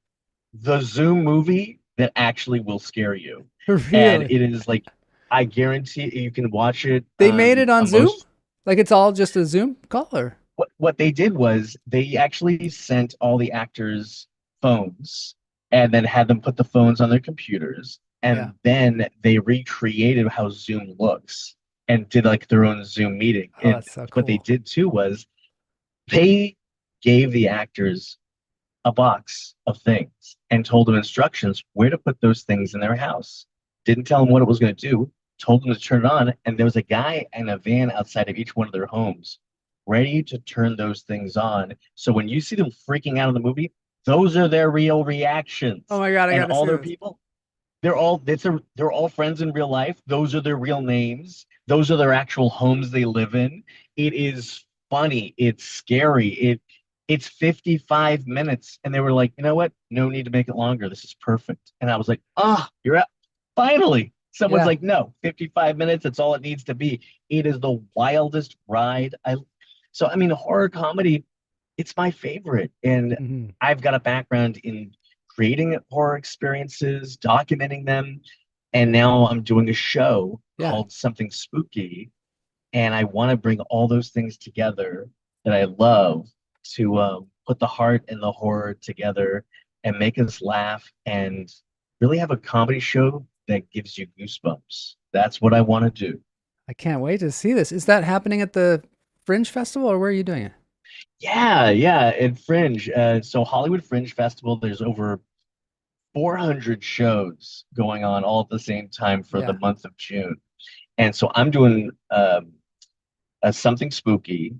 the Zoom movie that actually will scare you. Really? And it is like, I guarantee you can watch it. They made it on Zoom? Like it's all just a Zoom call? Or? What they did was they actually sent all the actors phones and then had them put the phones on their computers. And then they recreated how Zoom looks and did like their own Zoom meeting. Oh, that's so cool. What they did too was they gave the actors a box of things and told them instructions where to put those things in their house. Didn't tell them what it was going to do, told them to turn it on, and there was a guy in a van outside of each one of their homes ready to turn those things on. So when you see them freaking out in the movie, those are their real reactions. Oh my God, I and all their people, they're all friends in real life. Those are their real names. Those are their actual homes they live in. It is funny. It's scary. It's 55 minutes. And they were like, you know what? No need to make it longer. This is perfect. And I was like, you're out. Finally. Someone's like, no, 55 minutes. That's all it needs to be. It is the wildest ride. So, I mean, horror comedy, it's my favorite. And I've got a background in creating horror experiences, documenting them, and now I'm doing a show called Something Spooky, and I want to bring all those things together that I love to put the heart and the horror together and make us laugh and really have a comedy show that gives you goosebumps. That's what I want to do. I can't wait to see this. Is that happening at the Fringe Festival, or where are you doing it? Yeah, at Fringe. So Hollywood Fringe Festival, there's over 400 shows going on all at the same time for the month of June. And so I'm doing Something Spooky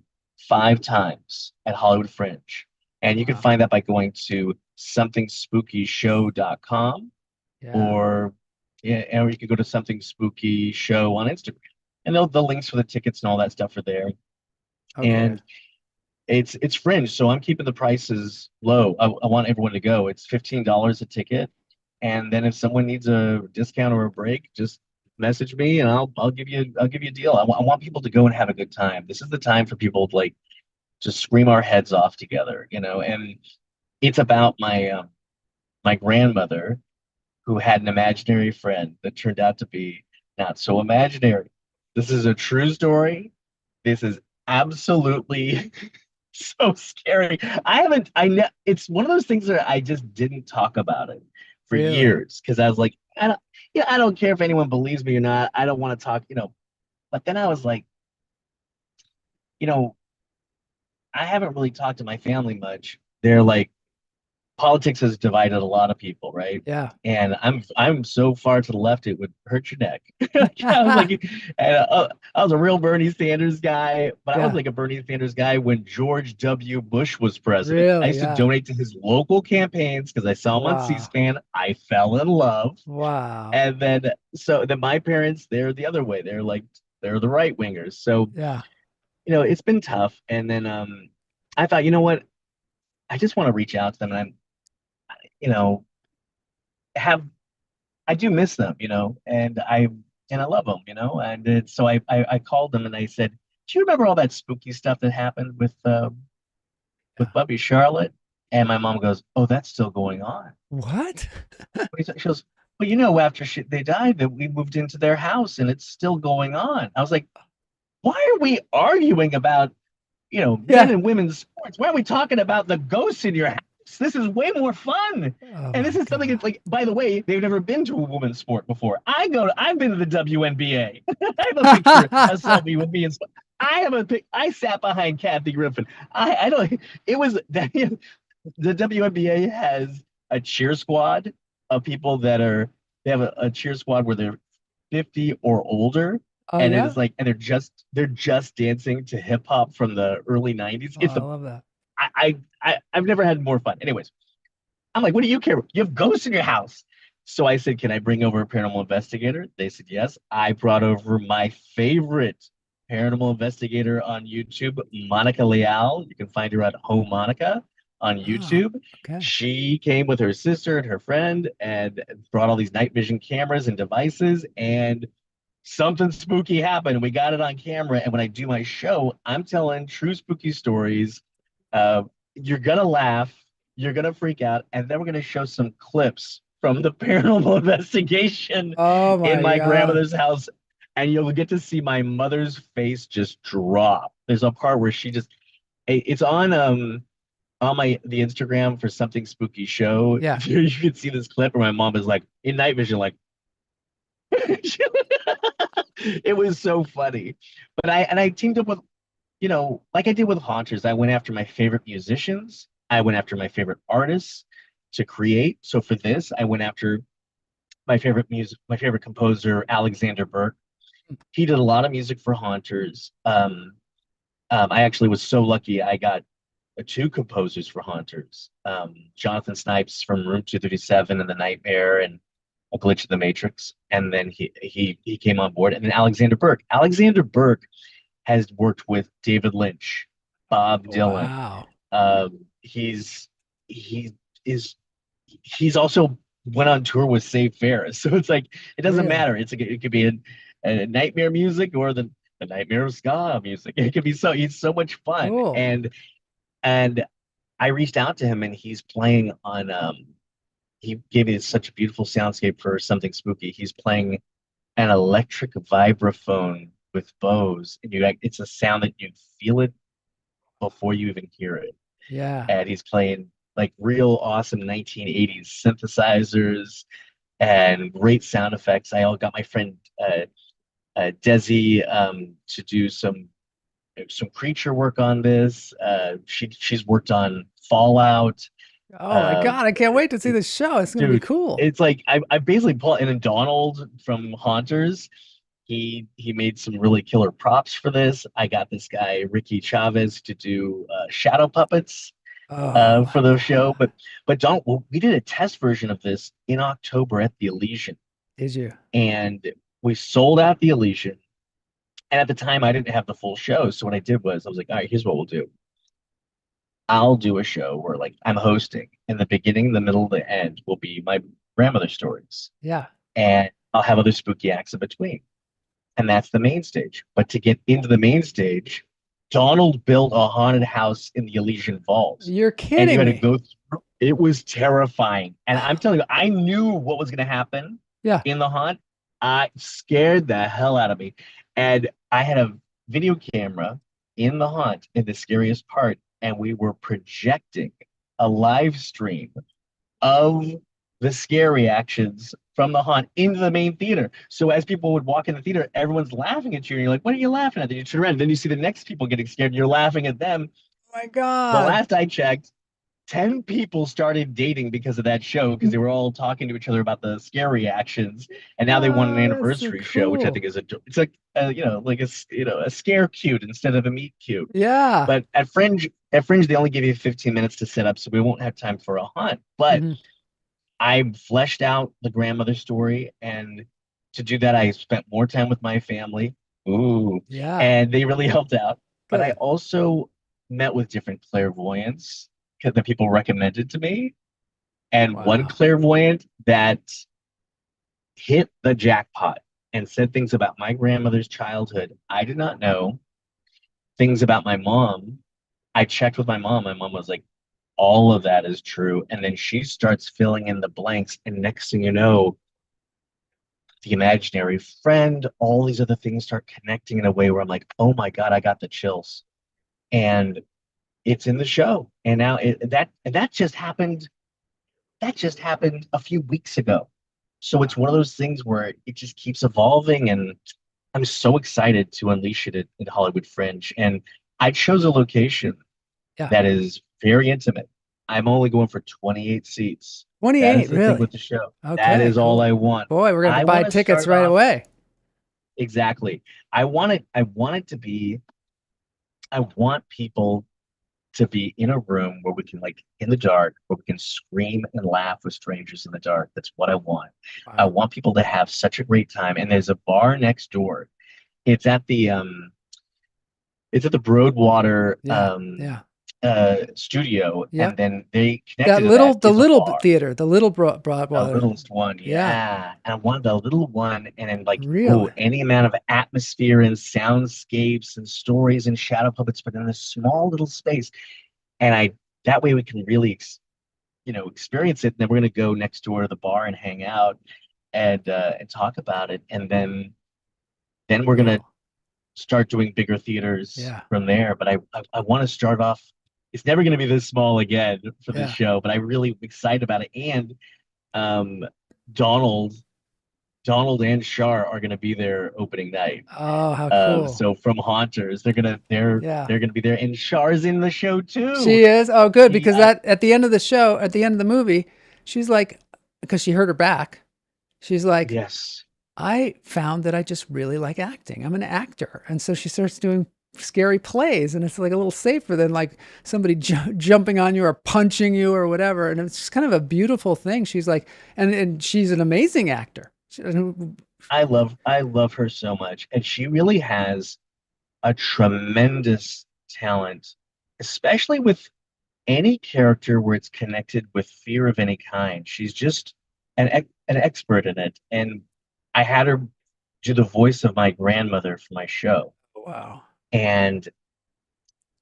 5 times at Hollywood Fringe. And you can find that by going to somethingspookieshow.com or you can go to Something Spooky Show on Instagram. And the links for the tickets and all that stuff are there. Okay. And it's Fringe, so I'm keeping the prices low. I want everyone to go. It's $15 a ticket. And then if someone needs a discount or a break, just message me and I'll give you a deal. I want people to go and have a good time. This is the time for people to to scream our heads off together, and it's about my grandmother who had an imaginary friend that turned out to be not so imaginary. This is a true story. This is absolutely so scary. It's one of those things that I just didn't talk about it for years because I was like, I don't care if anyone believes me or not. I don't want to talk, But then I was like, I haven't really talked to my family much. They're like, politics has divided a lot of people, right? Yeah. And I'm so far to the left it would hurt your neck. I was like, I was a real Bernie Sanders guy, but I was like a Bernie Sanders guy when George W. Bush was president. Really? I used to donate to his local campaigns because I saw him on C-SPAN. I fell in love. Wow. And then my parents, they're the other way. They're the right wingers. So it's been tough. And then I thought, you know what? I just want to reach out to them, and I do miss them, and I love them, and so I called them and I said, do you remember all that spooky stuff that happened with Bubby Charlotte? And my mom goes, oh, that's still going on. What? She goes, well, after they died, that we moved into their house and it's still going on. I was like, why are we arguing about men and women's sports? Why are we talking about the ghosts in your house? This is way more fun. And this is something that's like, by the way, they've never been to a women's sport before. I've been to the WNBA. I have a picture of selfie with me and I sat behind Kathy Griffin. The WNBA has a cheer squad of people they have a cheer squad where they're 50 or older. And it's like, and they're just dancing to hip hop from the early 90s. I love that. I've never had more fun. Anyways, I'm like, what do you care? You have ghosts in your house. So I said, can I bring over a paranormal investigator? They said yes. I brought over my favorite paranormal investigator on YouTube, Monica Leal. You can find her at Ho Monica on YouTube. Okay. She came with her sister and her friend and brought all these night vision cameras and devices, and something spooky happened. We got it on camera. And when I do my show, I'm telling true spooky stories. You're going to laugh. You're going to freak out. And then we're going to show some clips from the paranormal investigation in my grandmother's house. And you'll get to see my mother's face just drop. There's a part where it's on the Instagram for Something Spooky Show. Yeah. You can see this clip where my mom is like in night vision, like, it was so funny. But I teamed up with, like I did with Haunters. I went after my favorite musicians. I went after my favorite artists to create. So for this, I went after my favorite composer, Alexander Burke. He did a lot of music for Haunters. I actually was so lucky I got 2 composers for Haunters. Jonathan Snipes from Room 237 and The Nightmare and A Glitch in the Matrix. And then he came on board. And then Alexander Burke. Alexander Burke has worked with David Lynch, Bob Dylan. Wow. He's also went on tour with Save Ferris. So it's like, it doesn't matter. It could be a nightmare music or the nightmare of ska music. It could be he's so much fun. Cool. And And I reached out to him, and he's playing on. He gave me such a beautiful soundscape for something spooky. He's playing an electric vibraphone with bows, and it's a sound that you feel it before you even hear it. Yeah. And he's playing like real awesome 1980s synthesizers and great sound effects. I all got my friend Desi to do some creature work on this. She's worked on Fallout. Oh my God, I can't wait to see the show. It's gonna be cool. It's like I basically pulled, and then Donald from Haunters, he made some really killer props for this. I got this guy Ricky Chavez to do shadow puppets for the show. But Donald, well, we did a test version of this in October at the Elysian. Did you? And we sold out the Elysian. And at the time, I didn't have the full show. So what I did was I was like, all right, here's what we'll do. I'll do a show where like I'm hosting, and the beginning, the middle, the end will be my grandmother's stories. Yeah. And I'll have other spooky acts in between. And that's the main stage. But to get into the main stage, Donald built a haunted house in the Elysian Vault. You're kidding and you had me. to go through. It was terrifying. And I'm telling you, I knew what was going to happen in the haunt. I scared the hell out of me. And I had a video camera in the haunt in the scariest part, and we were projecting a live stream of the scary actions from the haunt into the main theater. So as people would walk in the theater, everyone's laughing at you, and you're like, what are you laughing at? Then you turn around, and then you see the next people getting scared, and you're laughing at them. Oh my God. The last I checked, 10 people started dating because of that show, because they were all talking to each other about the scary actions, and now they want an anniversary show, which I think is it's like a scare cute instead of a meet cute. Yeah. But at Fringe they only give you 15 minutes to set up, so we won't have time for a haunt. But I fleshed out the grandmother story, and to do that, I spent more time with my family. Ooh, yeah, and they really helped out. But I also met with different clairvoyants that people recommended to me, and one clairvoyant that hit the jackpot and said things about my grandmother's childhood I did not know, things about my mom. I checked with my mom. My mom was like, all of that is true. And then she starts filling in the blanks, and next thing you know, the imaginary friend, all these other things start connecting in a way where I'm like, oh my God, I got the chills. And it's in the show. And now that just happened a few weeks ago. So it's one of those things where it just keeps evolving, and I'm so excited to unleash it at Hollywood Fringe. And I chose a location that is very intimate. I'm only going for 28 seats. 28, really? With the show. Okay, that is all I want. Boy, we're going to buy tickets right away. Exactly. I want people to be in a room where we can, like, in the dark, where we can scream and laugh with strangers in the dark. That's what I want. Wow. I want people to have such a great time. And there's a bar next door. It's at the Broadwater studio, and then they connected the little theater, the little Broadwater, the littlest one, and I wanted the little one, and then like any amount of atmosphere and soundscapes and stories and shadow puppets, but in a small little space, and that way we can really experience it. And then we're gonna go next door to the bar and hang out and talk about it, and then we're gonna start doing bigger theaters from there. But I want to start off. It's never going to be this small again for this show, but I'm really excited about it. And Donald and Shar are going to be there opening night. Oh, how cool! So from Haunters, they're gonna be there, and Shar's in the show too. She is. Oh, good, because at the end of the show, at the end of the movie, she's like, because she hurt her back, she's like, yes, I found that I just really like acting. I'm an actor, and so she starts doing scary plays, and it's like a little safer than like somebody jumping on you or punching you or whatever. And it's just kind of a beautiful thing. She's like, and she's an amazing actor. I love her so much, and she really has a tremendous talent, especially with any character where it's connected with fear of any kind. She's just an expert in it. And I had her do the voice of my grandmother for my show. Wow. And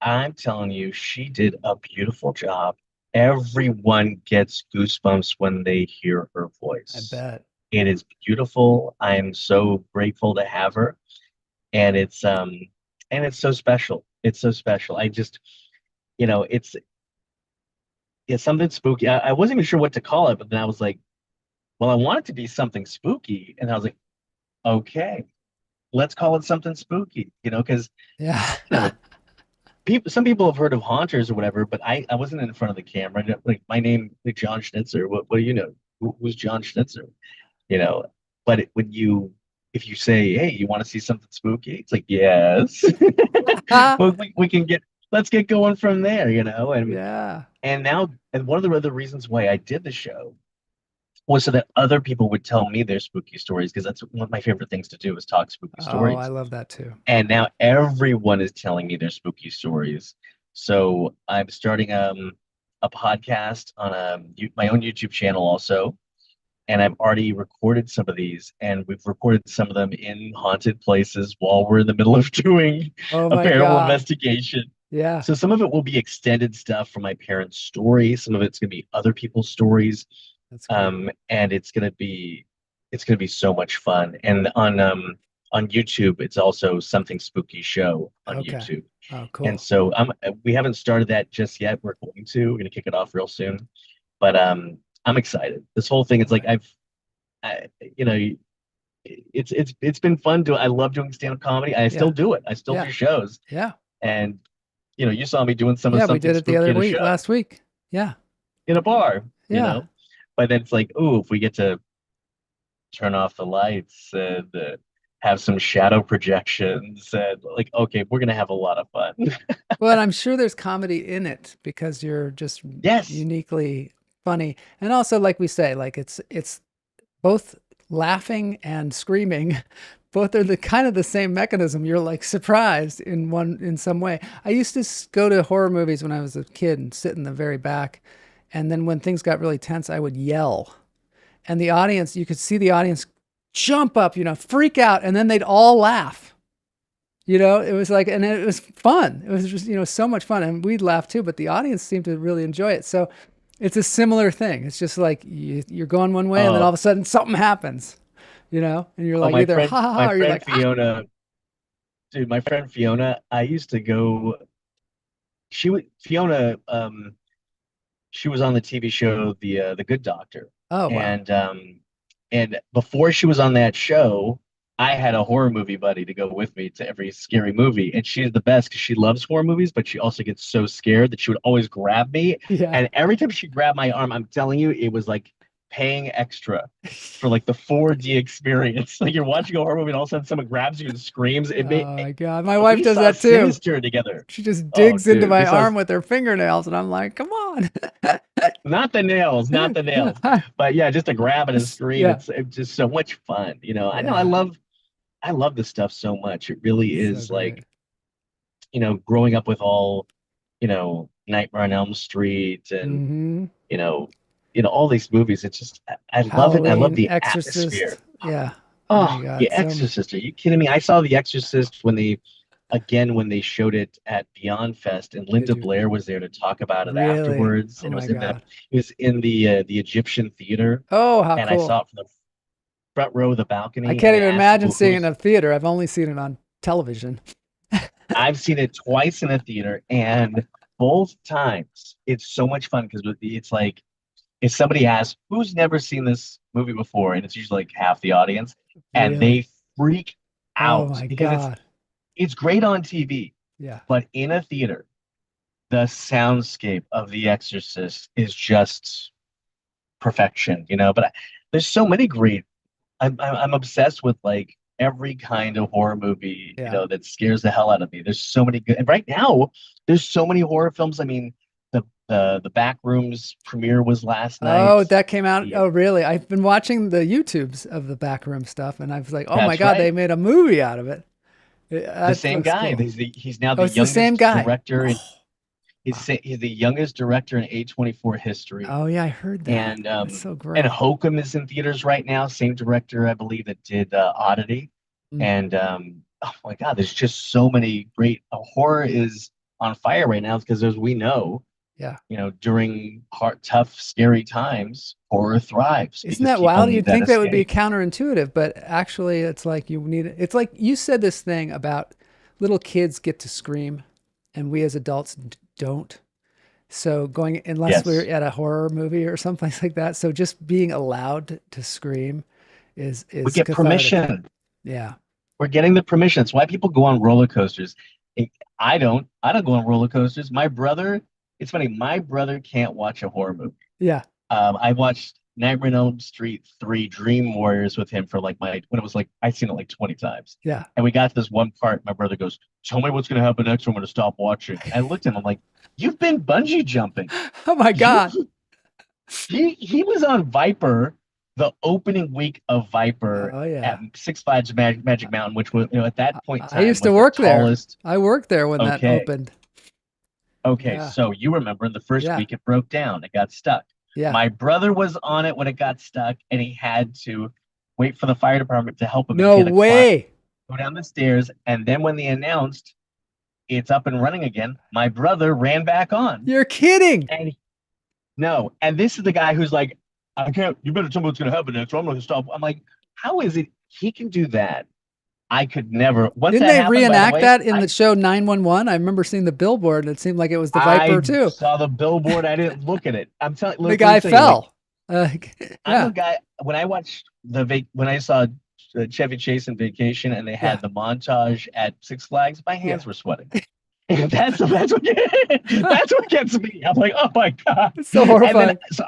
I'm telling you, she did a beautiful job. Everyone gets goosebumps when they hear her I voice. bet. It is beautiful. I am so grateful to have her, and it's so special. It's so special. I just, you know, it's something spooky. I wasn't even sure what to call it, but then I was like, well, I want it to be something spooky, and I was like, okay, let's call it something spooky, because Yeah. you know, some people have heard of haunters or whatever, but I wasn't in front of the camera. Like my name, like Jon Schnitzer. What do you know? Who's Jon Schnitzer? You know, but if you say, hey, you want to see something spooky? It's like, yes. Well, we can let's get going from there, Yeah. and now, and one of the other reasons why I did the show was so that other people would tell me their spooky stories, because that's one of my favorite things to do is talk spooky Oh, I stories. love that too. And now everyone is telling me their spooky stories. So I'm starting a podcast on my own YouTube channel also, and I've already recorded some of these, and we've recorded some of them in haunted places while we're in the middle of doing Oh a my paranormal God. investigation. Yeah. So some of it will be extended stuff from my parents' story. Some of it's going to be other people's stories. That's great. And it's gonna be so much fun. And on YouTube, it's also Something Spooky Show on Okay. YouTube. Oh, And cool. so we haven't started that just yet. We're going to. We're gonna kick it off real soon. But I'm excited. This whole thing, it's like Right. you know, it's been fun I love doing stand-up comedy. I still Yeah. do it. I still Yeah. do shows. Yeah. And you saw me doing some of Yeah, we Something did it the Spooky other in a week, show last week. Yeah. in a bar. Yeah. But then it's like, oh, if we get to turn off the lights and have some shadow projections, and like, okay, we're gonna have a lot of fun. Well, and I'm sure there's comedy in it because you're just Yes. uniquely funny. And also, like we say, like it's both laughing and screaming. Both are the kind of the same mechanism. You're like surprised in some way. I used to go to horror movies when I was a kid and sit in the very back. And then when things got really tense, I would yell. And the audience, you could see the audience jump up, freak out, and then they'd all laugh. It was like, and it was fun. It was just, so much fun. And we'd laugh too, but the audience seemed to really enjoy it. So it's a similar thing. It's just like you're going one way and then all of a sudden something happens, and you're like either ha ha ha, or you're like, Fiona, dude, my friend Fiona, I used to go, Fiona, she was on the TV show, The Good Doctor. Oh, wow. And before she was on that show, I had a horror movie buddy to go with me to every scary movie. And she's the best because she loves horror movies, but she also gets so scared that she would always grab me. Yeah. And every time she grabbed my arm, I'm telling you, it was like paying extra for like the 4D experience. Like you're watching a horror movie and all of a sudden someone grabs you and screams. Oh my God. My wife does that too. Sinister together. She just digs into my arm with her fingernails and I'm like, come on. Not the nails. But yeah, just to grab it and scream. Yeah. It's just so much fun. Yeah. I love this stuff so much. It really is So like, growing up with all, Nightmare on Elm Street and, all these movies. It's just, I love it. I love the Exorcist. atmosphere. Yeah. Oh, my God, The Exorcist. Are you kidding me? I saw The Exorcist when they showed it at Beyond Fest, and Linda Blair was there to talk about it afterwards. Oh And my it was in the Egyptian theater. Oh, how and cool. I saw it from the front row of the balcony. I can't even imagine seeing it in a theater. I've only seen it on television. I've seen it twice in a theater, and both times it's so much fun because it's like if somebody asks who's never seen this movie before, and it's usually like half the audience, and they freak out. Oh my because God. It's great on TV. Yeah. But in a theater, the soundscape of The Exorcist is just perfection, But there's so many great. I'm obsessed with like every kind of horror movie, that scares the hell out of me. There's so many good, and right now there's so many horror films. I mean, the Backrooms premiere was last night. Oh, that came out. Oh, really? I've been watching the YouTubes of the Backroom stuff, and I was like, oh my God, they made a movie out of it. The same guy. Cool. He's now the youngest director. He's the youngest director in A24 history. Oh yeah, I heard that. And that's so great. And Hokum is in theaters right now. Same director, I believe, that did Oddity. And oh my God, there's just so many great. Horror is on fire right now is because, as we know, Yeah. during hard, tough, scary times, horror thrives. Isn't that wild? You'd think that would be counterintuitive, but actually it's like it's like you said this thing about little kids get to scream and we as adults don't. So unless we're at a horror movie or something like that. So just being allowed to scream is we get cathartic. Permission. Yeah. We're getting the permission. It's why people go on roller coasters. I don't go on roller coasters. My brother, it's funny, my brother can't watch a horror movie. Yeah. I watched Nightmare on Elm Street 3 Dream Warriors with him for when it was I'd seen it 20 times. Yeah. And we got to this one part, my brother goes, "Tell me what's going to happen next, or I'm going to stop watching." I looked at him, I'm like, "You've been bungee jumping." Oh my God. He was on Viper, the opening week of Viper at Six Flags Magic Mountain, which was, at that point in time, I used to work there. I worked there when that opened. Okay, so you remember the first week it broke down. It got stuck. Yeah. My brother was on it when it got stuck, and he had to wait for the fire department to help him. No way. Go down the stairs, and then when they announced it's up and running again, my brother ran back on. You're kidding. And this is the guy who's like, "I can't, you better tell me what's going to happen next, or I'm going to stop." I'm like, how is it he can do that? I could never. Didn't they reenact that in the show 911? I remember seeing the billboard, and it seemed like it was the Viper too. I saw the billboard. I didn't look at it. I'm telling you, the guy fell. I'm a guy. When I watched when I saw Chevy Chase in Vacation, and they had the montage at Six Flags, my hands were sweating. that's what gets me. I'm like, oh my God, it's so horrifying. So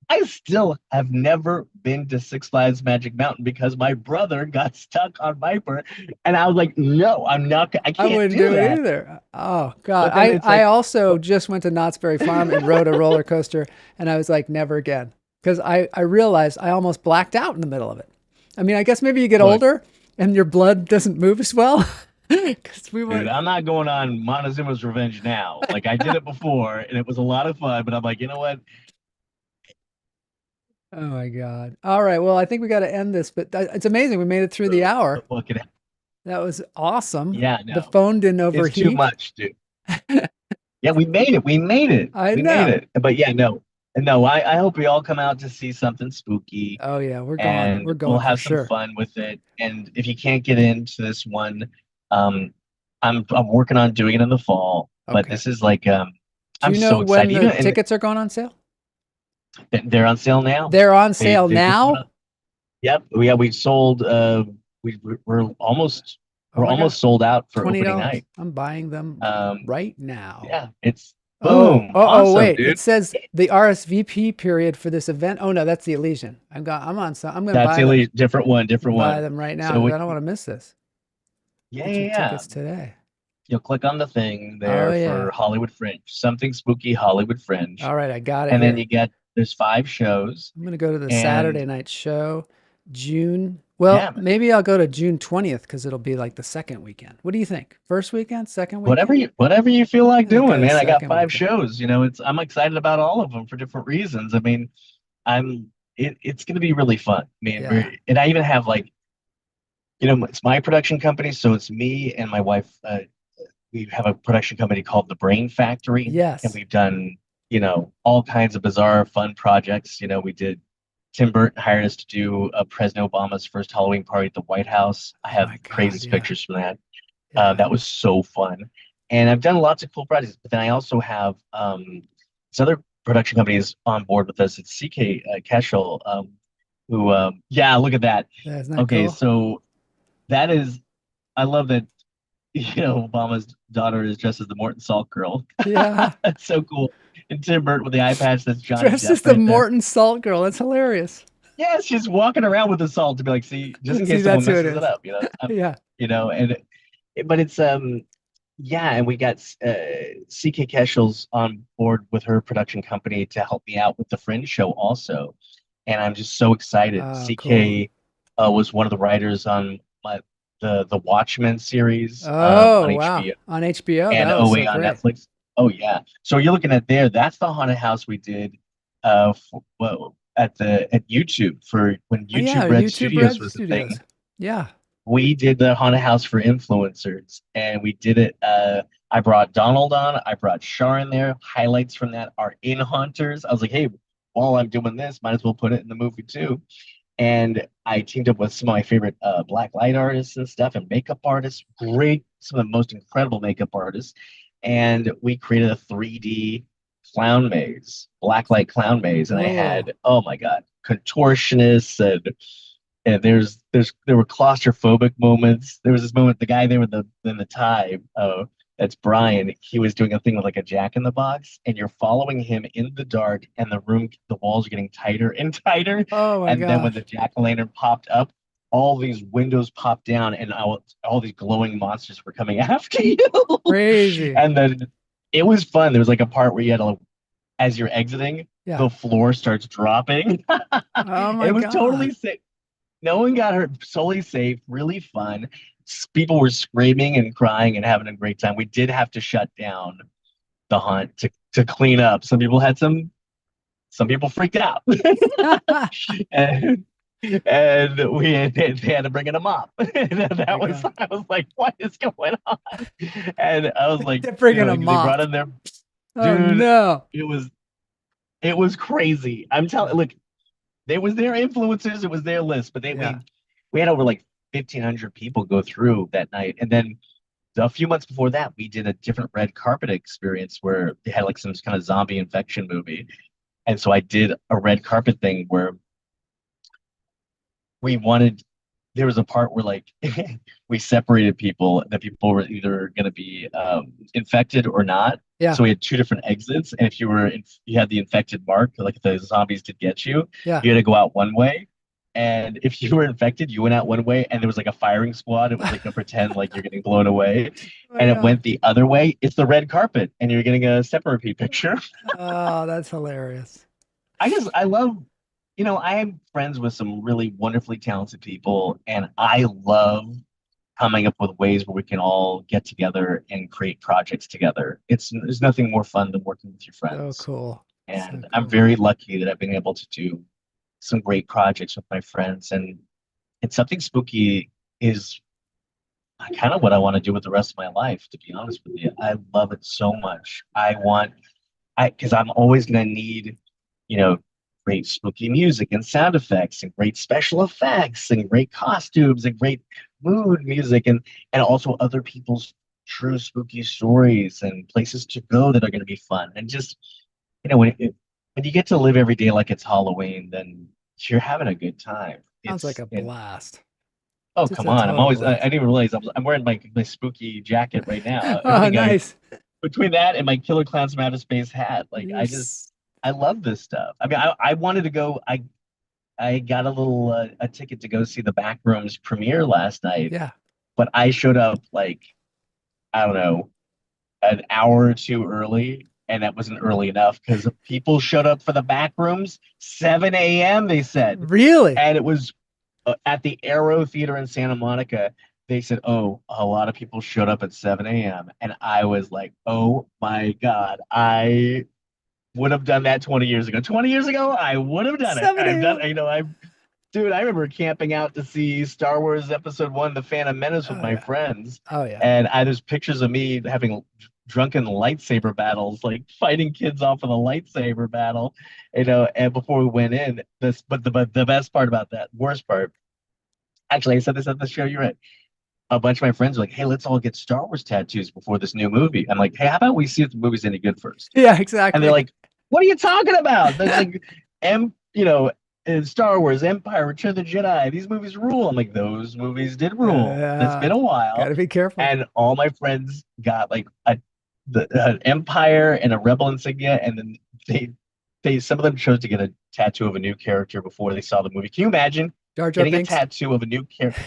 I still have never been to Six Flags Magic Mountain because my brother got stuck on Viper, and I was like, "No, I'm not. I can't. I wouldn't do it either." Oh God, I also just went to Knott's Berry Farm and rode a roller coaster, and I was like, "Never again," because I realized I almost blacked out in the middle of it. I mean, I guess maybe you get older and your blood doesn't move as well. Dude, I'm not going on Montezuma's Revenge now. Like, I did it before, and it was a lot of fun. But I'm like, you know what? Oh my God. All right. Well, I think we got to end this, but it's amazing. We made it through the hour. That was awesome. Yeah. No. The phone didn't overheat. It's too much, dude. Yeah, we made it. We made it. I know. Made it. But yeah, no. I hope we all come out to see something spooky. Oh yeah, we're going. We'll have some fun with it. And if you can't get into this one, I'm working on doing it in the fall. Okay. But this is like I'm so excited. Do you know when the tickets are going on sale? They're on sale now. They're on sale now. Yep. We sold. We're almost sold out for opening night. I'm buying them right now. Yeah, it's boom. Awesome, wait, dude. it says the RSVP period for this event. Oh no, that's the Elysian. I'm going to buy them. Different one. Buy them right now. So I don't want to miss this. Yeah. Tickets today. You'll click on the thing there for Hollywood Fringe. Something spooky Hollywood Fringe. All right, I got it. And then there's 5 shows. I'm going to go to the Saturday night show, June. Well, maybe I'll go to June 20th because it'll be like the second weekend. What do you think? First weekend, second weekend? Whatever you feel like doing, man. I got 5 shows. I'm excited about all of them for different reasons. I mean, it's going to be really fun. I mean, and I even have it's my production company, so it's me and my wife. We have a production company called The Brain Factory. Yes. And we've done all kinds of bizarre, fun projects. We did. Tim Burton hired us to do President Obama's first Halloween party at the White House. I have crazy pictures from that. That was so fun. And I've done lots of cool projects, but then I also have this other production companies on board with us. It's CK Keschel, who, look at that. Okay, cool? So that is, I love that, Obama's daughter is dressed as the Morton Salt Girl. Yeah. That's so cool. And Tim Burton with the eye patch, that's Johnny dressed as the Morton Salt Girl. That's hilarious. Yeah, she's walking around with the salt to be like, see, just in case someone messes it up, But it's and we got CK Keschel's on board with her production company to help me out with the Fringe show also, and I'm just so excited. CK was one of the writers on the Watchmen series. On HBO. HBO. On HBO, and OA on Netflix. Oh yeah, so you're looking at there. That's the haunted house we did at YouTube for when YouTube Red Studios was the thing. Yeah, we did the haunted house for influencers, and we did it. I brought Donald on. I brought Shar in there. Highlights from that are in Haunters. I was like, hey, while I'm doing this, might as well put it in the movie too. And I teamed up with some of my favorite black light artists and stuff and makeup artists. Great, some of the most incredible makeup artists. And we created a 3D clown maze, black light clown maze. And I had, oh my God, contortionists and there were claustrophobic moments. There was this moment, the guy there with the tie, that's Brian. He was doing a thing with like a Jack in the Box, and you're following him in the dark, and the walls are getting tighter and tighter. Oh my And then when the jack-o'-lantern popped up, all these windows popped down, and all these glowing monsters were coming after you. Crazy. And then it was fun. There was like a part where you had to, as you're exiting, the floor starts dropping. Oh my It was God. totally safe. No one got hurt. Solely safe. Really fun. People were screaming and crying and having a great time. We did have to shut down the haunt to clean up. Some people freaked out. and they had to bring in a mop. I was like, what is going on? And I was like, They're bringing a mop. They brought in their dude. Oh no. It was crazy. I'm telling. Look, they was their influencers. It was their list, but we had over like 1,500 people go through that night. And then a few months before that, we did a different red carpet experience where they had like some kind of zombie infection movie. And so I did a red carpet thing where there was a part where like we separated people. The people were either going to be infected or not. Yeah. So we had two different exits. And if you had the infected mark, like if the zombies did get you, you had to go out one way. And if you were infected, you went out one way, and there was like a firing squad. It was like a pretend like you're getting blown away. And it went the other way. It's the red carpet, and you're getting a separate picture. Oh, that's hilarious. I love, I am friends with some really wonderfully talented people, and I love coming up with ways where we can all get together and create projects together. There's nothing more fun than working with your friends. So cool. And I'm very lucky that I've been able to do some great projects with my friends, and Something Spooky is kind of what I want to do with the rest of my life, to be honest with you. I love it so much. Because I'm always going to need, great spooky music and sound effects and great special effects and great costumes and great mood music and also other people's true spooky stories and places to go that are going to be fun. And just, when you get to live every day like it's Halloween, then you're having a good time. Sounds like a blast. Oh, come on. I didn't even realize I'm wearing my spooky jacket right now. Oh, nice. Between that and my Killer Clowns from Outer Space hat, like I love this stuff. I mean, I wanted to go. I got a ticket to go see the Backrooms premiere last night. Yeah. But I showed up like, I don't know, an hour or two early. And that wasn't early enough because people showed up for the Backrooms 7 a.m. They said. Really? And it was at the Aero Theater in Santa Monica. They said, "Oh, a lot of people showed up at 7 a.m." And I was like, "Oh my God, I would have done that 20 years ago. 20 years ago, I would have done it. I've done, Dude, I remember camping out to see Star Wars Episode 1, The Phantom Menace with my friends. Oh yeah. And there's pictures of me having drunken lightsaber battles, like fighting kids off of the lightsaber battle, and before we went in, but the best part about that, worst part, actually, I said this at the show, you're right. A bunch of my friends were like, hey, let's all get Star Wars tattoos before this new movie. I'm like, hey, how about we see if the movie's any good first? Yeah, exactly. And they're like, what are you talking about? They're like, in Star Wars, Empire, Return of the Jedi, these movies rule. I'm like, those movies did rule. It's been a while. Gotta be careful. And all my friends got like an Empire and a Rebel insignia, and then they some of them chose to get a tattoo of a new character before they saw the movie. Can you imagine getting a tattoo of a new character?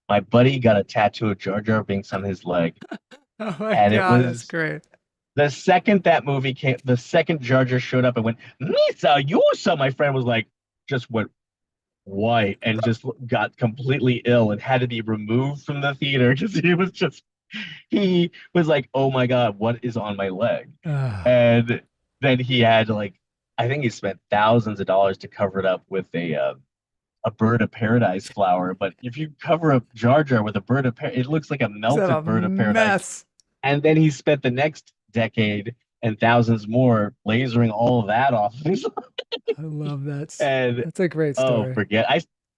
My buddy got a tattoo of Jar Jar Binks on his leg. Oh my God, that's great. The second that movie came, the second Jar Jar showed up and went, Misa, Yusa, my friend was like, just went white and just got completely ill and had to be removed from the theater because he was like, oh my God, what is on my leg? And then he had I think he spent thousands of dollars to cover it up with a bird of paradise flower. But if you cover up Jar Jar with a bird of paradise, it looks like a melted bird of paradise. And then he spent the next decade and thousands more lasering all of that off of his. I love that. And that's a great story. oh, forget.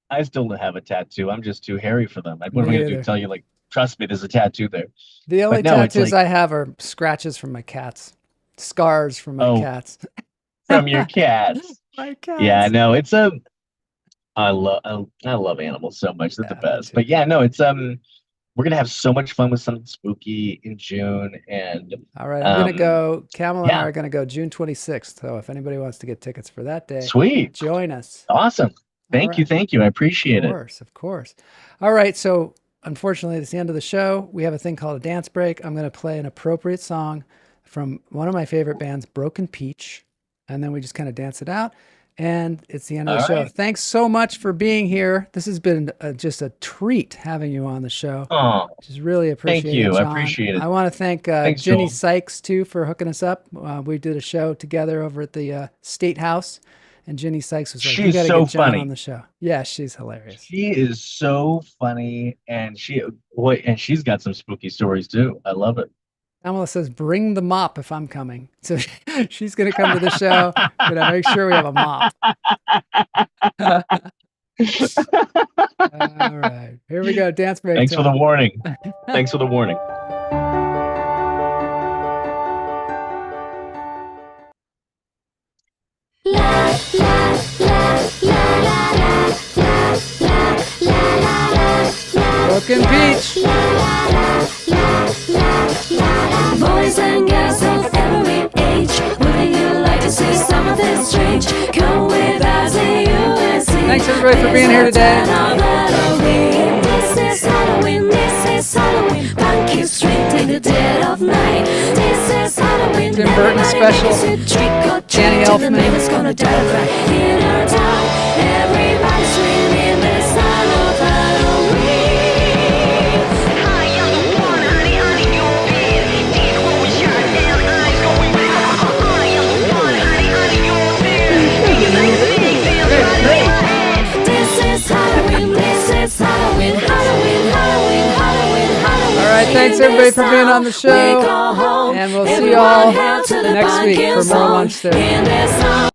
I still don't have a tattoo. I'm just too hairy for them. What am I going to do? Tell you, like, trust me, there's a tattoo there. The only tattoos I have are scratches from my cats, scars from my cats. From your cats. My cats. Yeah, no, it's I love animals so much. They're the best. But yeah, no, it's we're gonna have so much fun with something spooky in June. And all right, I'm gonna go. Camel and I are gonna go June 26th. So if anybody wants to get tickets for that day, sweet, join us. Awesome. Thank you. I appreciate it. Of course. All right, so unfortunately, it's the end of the show. We have a thing called a dance break. I'm gonna play an appropriate song from one of my favorite bands, Broken Peach, and then we just kind of dance it out. And it's the end of the show. Thanks so much for being here. This has been just a treat having you on the show. Oh, just really appreciate it. Thank you. John. I appreciate it. I want to thank Ginny Sykes, too, for hooking us up. We did a show together over at the State House, and Ginny Sykes was like, you got to get John on the show. Yeah, she's hilarious. She is so funny, and she's got some spooky stories, too. I love it. Pamela says, bring the mop if I'm coming. So she's going to come to the show. Going to make sure we have a mop. All right. Here we go. Dance break. Thanks for the warning. Thanks for the warning. Broken Peach. Boys and girls of every age, wouldn't you like to see something strange? Come with us in UNC. Thanks everybody for being here today. This is Halloween, Punky Street in the dead of night. This is Halloween. Tim Burton special. Danny Elfman. Is gonna die right in our town. Everybody's screaming the sound of Halloween. All right, thanks everybody for being on the show, and we'll see you all next week for more Lunch Therapy.